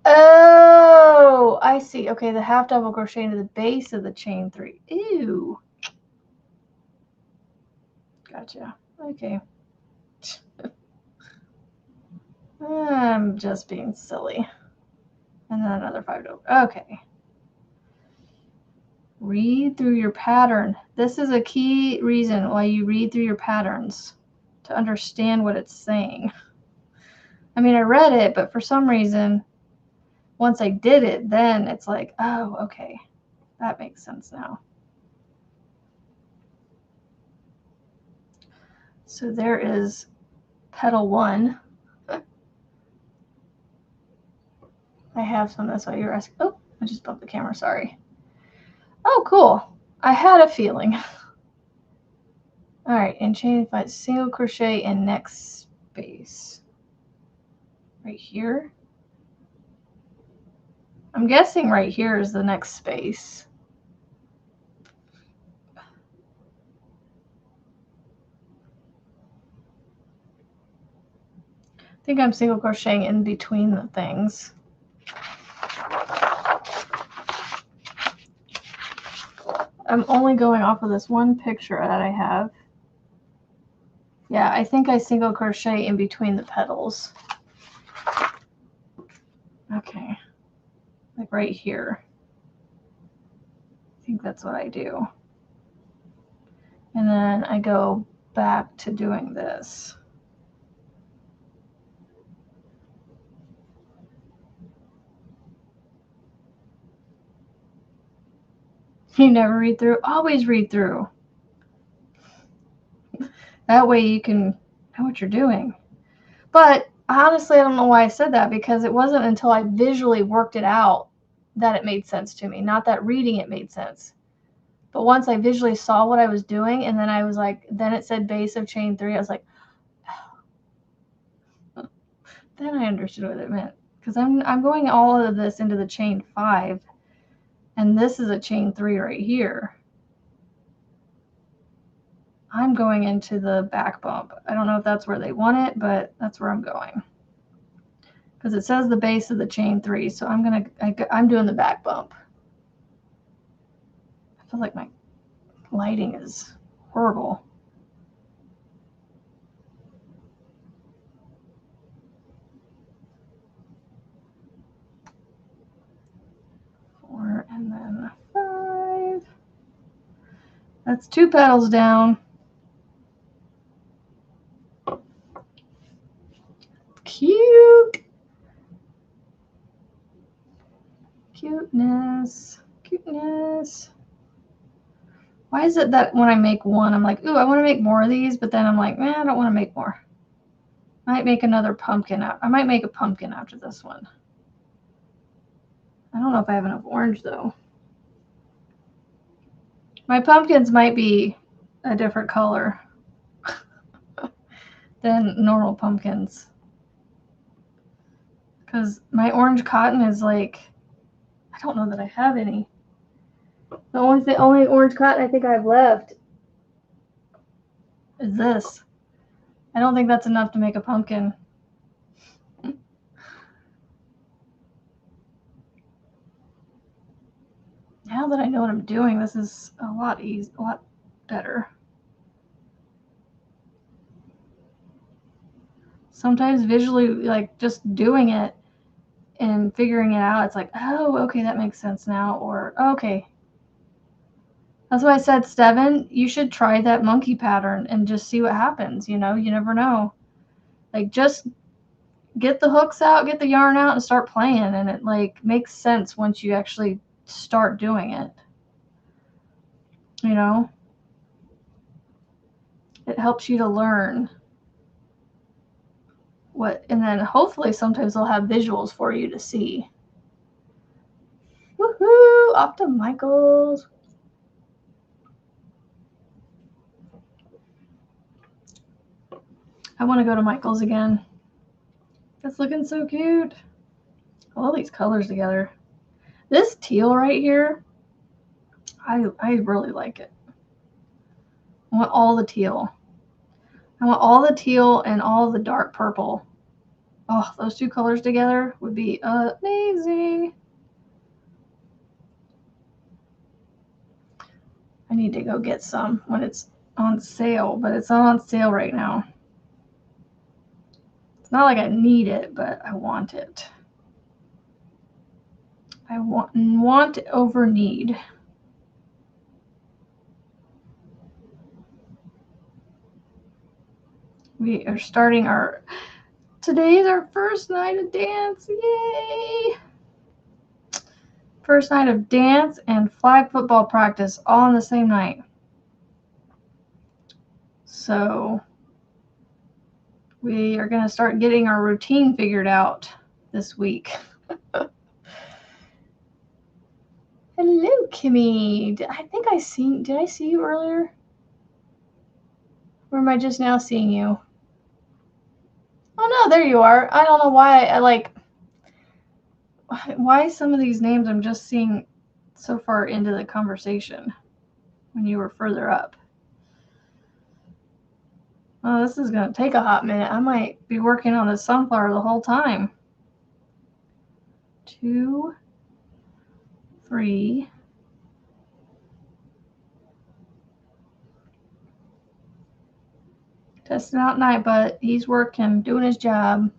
Oh, I see. Okay, the half double crochet into the base of the chain 3. Ew. Gotcha. Okay. I'm just being silly. And then another 5 double. Okay. Read through your pattern. This is a key reason why you read through your patterns, to understand what it's saying. I mean, I read it, but for some reason, once I did it, then it's like, oh, okay, that makes sense now. So there is petal 1. I have some, that's why you're asking. Oh, I just bumped the camera, sorry. Oh, cool. I had a feeling. All right, and chain 5, single crochet in next space. Right here. I'm guessing right here is the next space. I think I'm single crocheting in between the things. I'm only going off of this one picture that I have. Yeah, I think I single crochet in between the petals. Okay, like right here. I think that's what I do. And then I go back to doing this. You never read through? Always read through. That way you can know what you're doing. But honestly, I don't know why I said that, because it wasn't until I visually worked it out that it made sense to me. Not that reading it made sense. But once I visually saw what I was doing, and then I was like, then it said base of chain 3, I was like, oh. Then I understood what it meant. Because I'm going all of this into the chain 5, and this is a chain 3 right here. I'm going into the back bump. I don't know if that's where they want it, but that's where I'm going. Because it says the base of the chain 3, so I'm doing the back bump. I feel like my lighting is horrible. Four, and That's 2 petals down. Cute. Cuteness. Cuteness. Why is it that when I make one, I'm like, ooh, I want to make more of these, but then I'm like, man, I don't want to make more. I might make another pumpkin. I might make a pumpkin after this one. I don't know if I have enough orange, though. My pumpkins might be a different color than normal pumpkins. Because my orange cotton is like, I don't know that I have any. The only orange cotton I think I have left is this. I don't think that's enough to make a pumpkin. Now that I know what I'm doing, this is a lot better. Sometimes visually, like just doing it and figuring it out, it's like, oh, okay, that makes sense now. Or, okay. That's why I said, Steven, you should try that monkey pattern and just see what happens. You know, you never know. Like, just get the hooks out, get the yarn out, and start playing. And it, like, makes sense once you actually start doing it. You know? It helps you to learn what, and then hopefully sometimes they'll have visuals for you to see. Woohoo! Off to Michael's. I want to go to Michael's again. It's looking so cute. All these colors together. This teal right here, I really like it. I want all the teal. I want all the teal and all the dark purple. Oh, those 2 colors together would be amazing. I need to go get some when it's on sale, but it's not on sale right now. It's not like I need it, but I want it. I want over need. We are starting today's our first night of dance. Yay! First night of dance and flag football practice all on the same night. So we are going to start getting our routine figured out this week. Hello, Kimmy. Did I see you earlier? Or am I just now seeing you? Oh no, there you are. I don't know why some of these names I'm just seeing so far into the conversation when you were further up. Oh, this is going to take a hot minute. I might be working on the sunflower the whole time. 2, 3. Testing out Nightbutt. He's working, doing his job.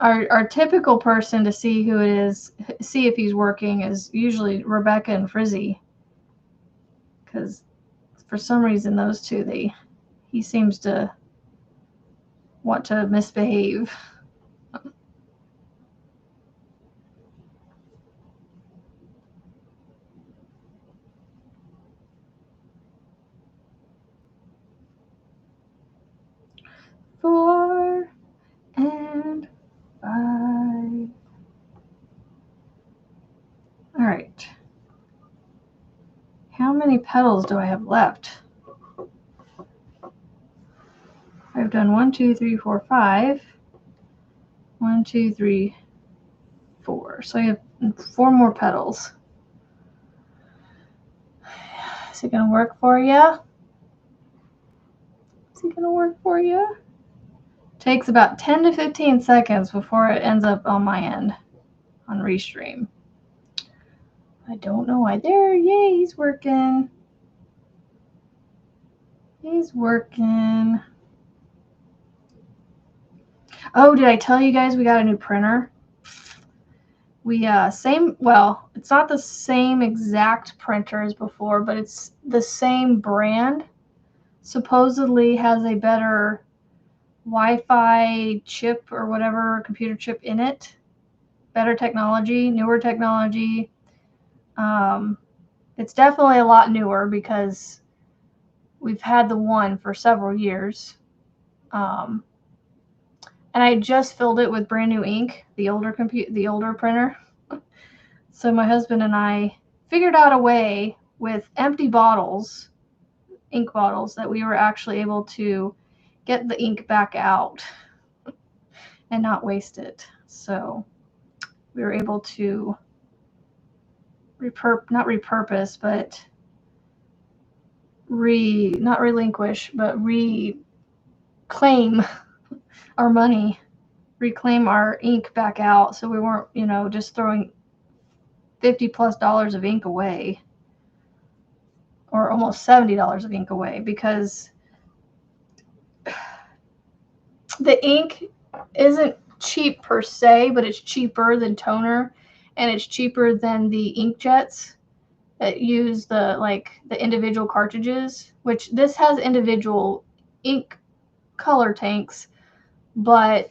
Our typical person to see who it is, see if he's working, is usually Rebecca and Frizzy. Because for some reason, those two, he seems to want to misbehave. Four and 5. All right. How many petals do I have left? I've done 1, 2, 3, 4, 5. 1, 2, 3, 4. So I have 4 more petals. Is it going to work for you? Is it going to work for you? Takes about 10 to 15 seconds before it ends up on my end on Restream. I don't know why. There, yay, he's working. He's working. Oh, did I tell you guys we got a new printer? We same, well, it's not the same exact printer as before, but it's the same brand. Supposedly has a better Wi-Fi chip or whatever, computer chip in it. Better technology, newer technology. It's definitely a lot newer because we've had the one for several years. And I just filled it with brand new ink, the older printer. So my husband and I figured out a way with empty bottles, ink bottles, that we were actually able to get the ink back out and not waste it. So we were able to not repurpose, but not relinquish, but reclaim our money, reclaim our ink back out, so we weren't, just throwing $50+ of ink away, or almost $70 of ink away, because the ink isn't cheap per se, but it's cheaper than toner, and it's cheaper than the inkjets that use the individual cartridges, which this has individual ink color tanks, but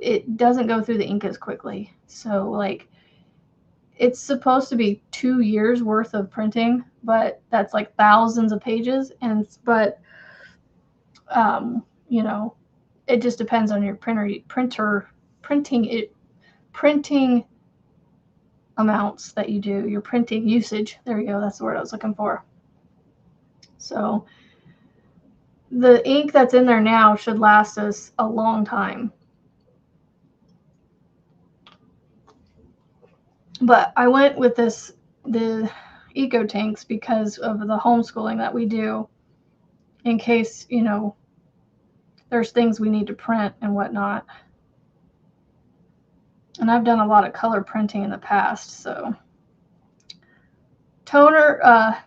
it doesn't go through the ink as quickly. So it's supposed to be 2 years worth of printing, but that's like thousands of pages, but it just depends on your printing amounts that you do, your printing usage. There we go, that's the word I was looking for. So the ink that's in there now should last us a long time. But I went with the eco tanks because of the homeschooling that we do, in case, there's things we need to print and whatnot. And I've done a lot of color printing in the past, so toner,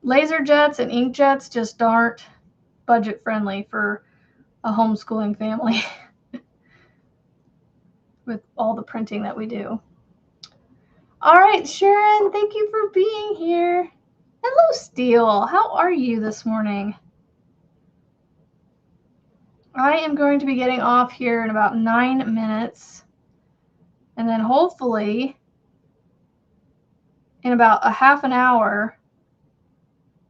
laser jets and ink jets just aren't budget friendly for a homeschooling family with all the printing that we do. All right, Sharon, thank you for being here. Hello, Steele. How are you this morning? I am going to be getting off here in about 9 minutes. And then hopefully in about a half an hour,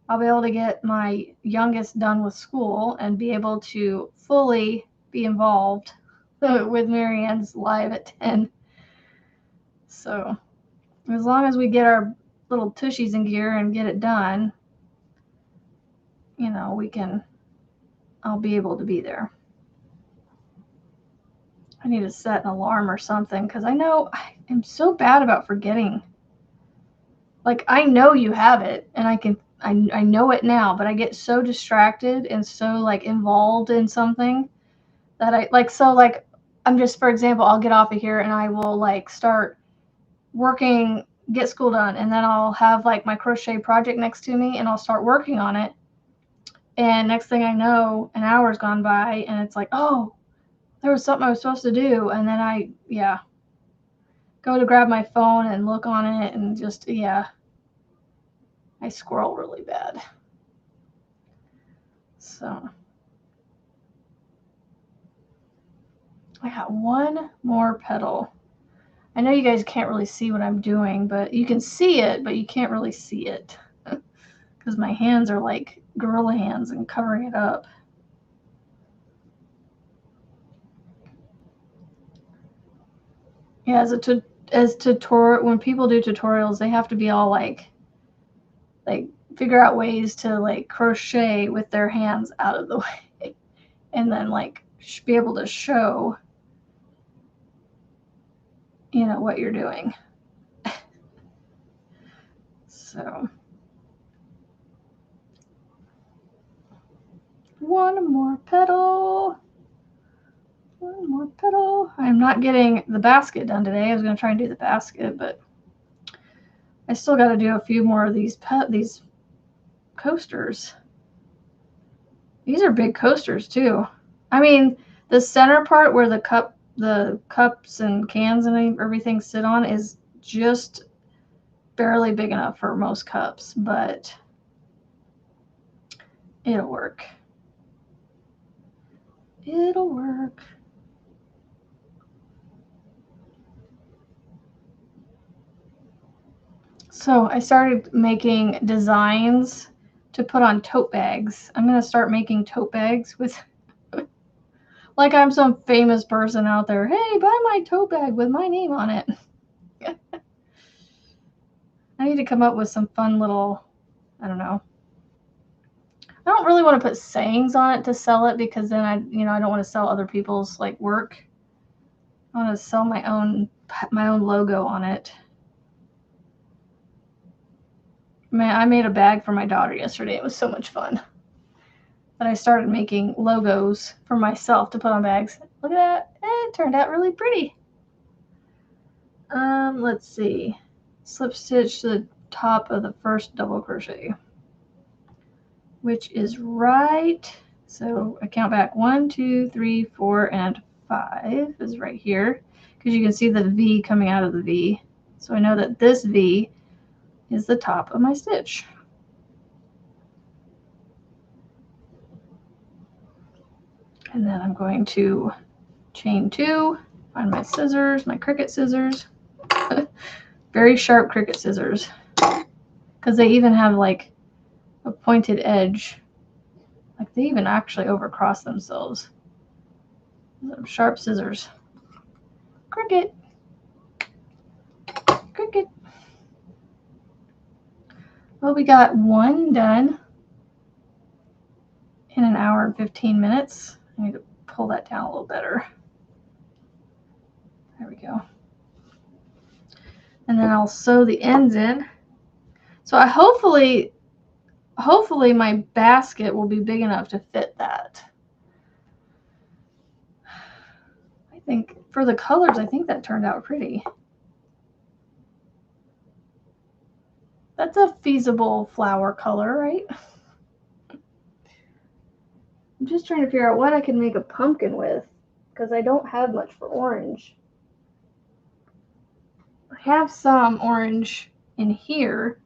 I'll be able to get my youngest done with school and be able to fully be involved with Marianne's live at 10. So as long as we get our little tushies in gear and get it done, I'll be able to be there. I need to set an alarm or something, because I know I'm so bad about forgetting. I know you have it, and I know it now, but I get so distracted and so involved in something that I'm just, for example, I'll get off of here and I will start working, get school done, and then I'll have my crochet project next to me and I'll start working on it. And next thing I know, an hour's gone by and it's oh, there was something I was supposed to do. And then I go to grab my phone and look on it and just, I squirrel really bad. So I got one more petal. I know you guys can't really see what I'm doing, but you can see it, but you can't really see it because my hands are like gorilla hands and covering it up. Yeah, as tutorial, when people do tutorials, they have to be all figure out ways to crochet with their hands out of the way, and then be able to show what you're doing. So one more petal. I'm not getting the basket done today. I was going to try and do the basket, but I still got to do a few more of these coasters. These are big coasters too. I mean, the center part where the cup the cups and cans and everything sit on is just barely big enough for most cups, but it'll work. It'll work. So I started making designs to put on tote bags. I'm going to start making tote bags with, like I'm some famous person out there. Hey, buy my tote bag with my name on it. I need to come up with some fun little, I don't know. I don't really want to put sayings on it to sell it because then I don't want to sell other people's like work. I want to sell my own logo on it. Man, I made a bag for my daughter yesterday. It was so much fun. But I started making logos for myself to put on bags. Look at that. It turned out really pretty. Let's see. Slip stitch to the top of the first double crochet, which is right. So I count back 1, 2, 3, 4, and 5 is right here because you can see the V coming out of the V. So I know that this V is the top of my stitch. And then I'm going to chain 2, find my scissors, my Cricut scissors. Very sharp Cricut scissors because they even have like a pointed edge. Like they even actually overcross themselves. Some sharp scissors. Cricut. Cricut. Well, we got one done in an hour and 15 minutes. I need to pull that down a little better. There we go. And then I'll sew the ends in. So I hopefully my basket will be big enough to fit that. I think for the colors, I think that turned out pretty. That's a feasible flower color, right? I'm just trying to figure out what I can make a pumpkin with because I don't have much for orange. I have some orange in here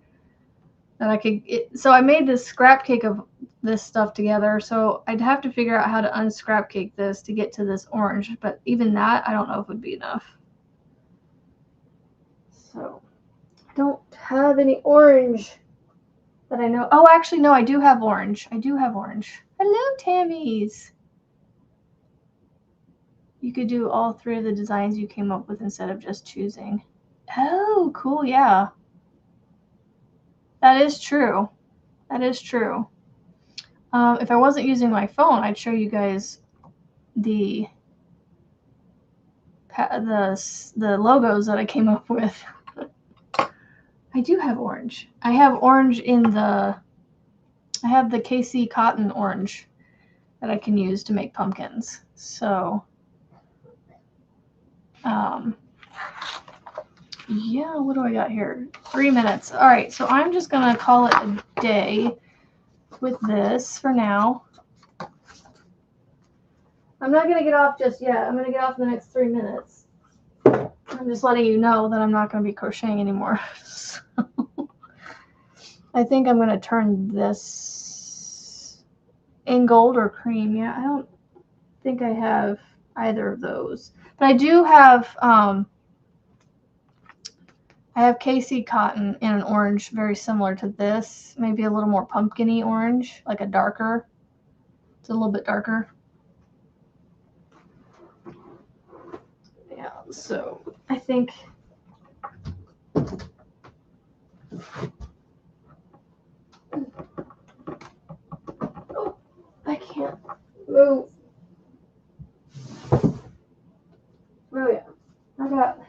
that I could, so I made this scrap cake of this stuff together, so I'd have to figure out how to unscrap cake this to get to this orange, but even that, I don't know if would be enough. So, I don't have any orange that I know. Oh, actually, no, I do have orange. I do have orange. Hello, Tammy's. You could do all 3 of the designs you came up with instead of just choosing. Oh, cool, yeah. That is true. That is true. If I wasn't using my phone, I'd show you guys the logos that I came up with. I do have orange. I have orange I have the KC cotton orange that I can use to make pumpkins. So, yeah, what do I got here? 3 minutes. All right, so I'm just going to call it a day with this for now. I'm not going to get off just yet. I'm going to get off in the next 3 minutes. I'm just letting you know that I'm not going to be crocheting anymore. So, I think I'm going to turn this in gold or cream. Yeah, I don't think I have either of those. But I do have, I have KC cotton in an orange very similar to this. Maybe a little more pumpkin-y orange, like a darker. It's a little bit darker. Yeah, so I think oh, I can't move. Oh yeah, I got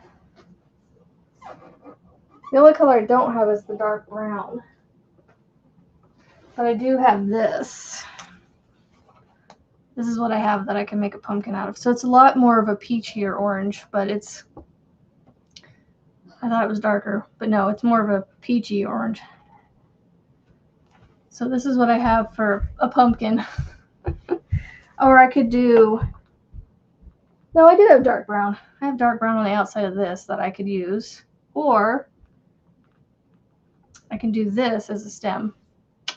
the only color I don't have is the dark brown, but I do have this. This is what I have that I can make a pumpkin out of. So it's a lot more of a peachier orange, but it's, I thought it was darker, but no, it's more of a peachy orange. So this is what I have for a pumpkin. Or I could do No, I do have dark brown. I have dark brown on the outside of this that I could use. Or I can do this as a stem. I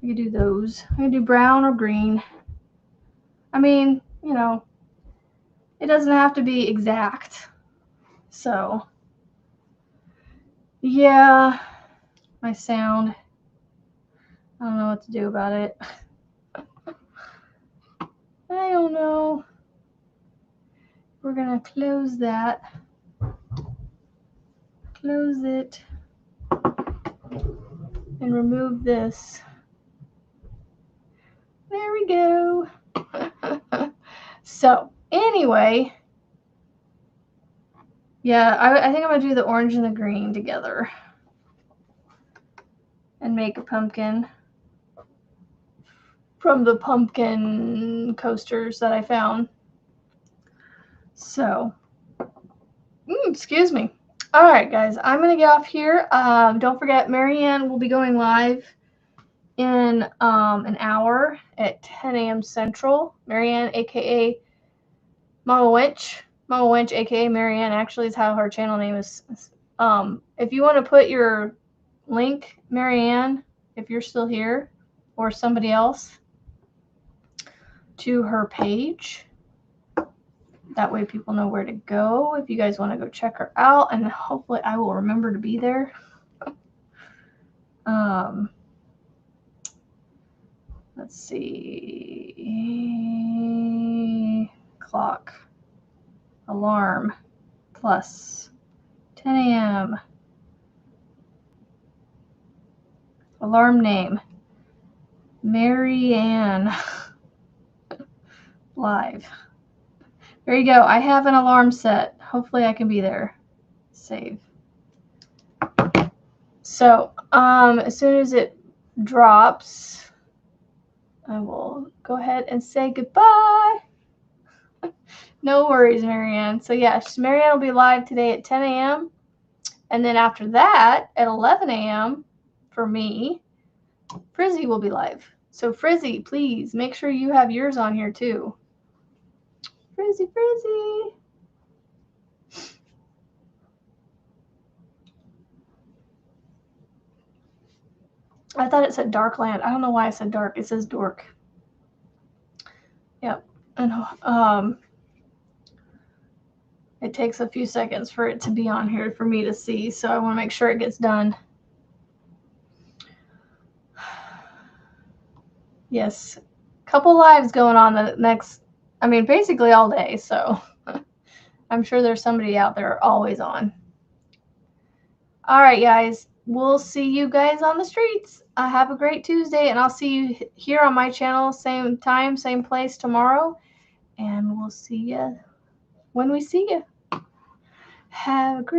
could do those. I can do brown or green. I mean, you know, it doesn't have to be exact. So, yeah, my sound. I don't know what to do about it. I don't know. We're going to close that. Close it. And remove this. There we go. So, anyway, yeah, I think I'm going to do the orange and the green together and make a pumpkin from the pumpkin coasters that I found. So, excuse me. All right, guys, I'm going to get off here. Don't forget, Marianne will be going live in an hour at 10 a.m. Central. Marianne, a.k.a. Mama Winch. Mama Winch, a.k.a. Marianne, actually is how her channel name is. If you want to put your link, Marianne, if you're still here, or somebody else, to her page. That way people know where to go if you guys want to go check her out, and hopefully I will remember to be there. Let's see. Clock. Alarm. Plus. 10 a.m. Alarm name. Marianne. Live. There you go. I have an alarm set. Hopefully I can be there. Save. So, as soon as it drops, I will go ahead and say goodbye. No worries, Marianne. So, yes, Marianne will be live today at 10 a.m. And then after that, at 11 a.m. for me, Frizzy will be live. So, Frizzy, please make sure you have yours on here too. Frizzy, Frizzy. I thought it said Darkland. I don't know why I said dark. It says dork. Yep. And it takes a few seconds for it to be on here for me to see, so I want to make sure it gets done. Yes. Couple lives going on the next, basically all day, so I'm sure there's somebody out there always on. All right, guys. We'll see you guys on the streets. Have a great Tuesday, and I'll see you here on my channel, same time, same place tomorrow, and we'll see you when we see you. Have a great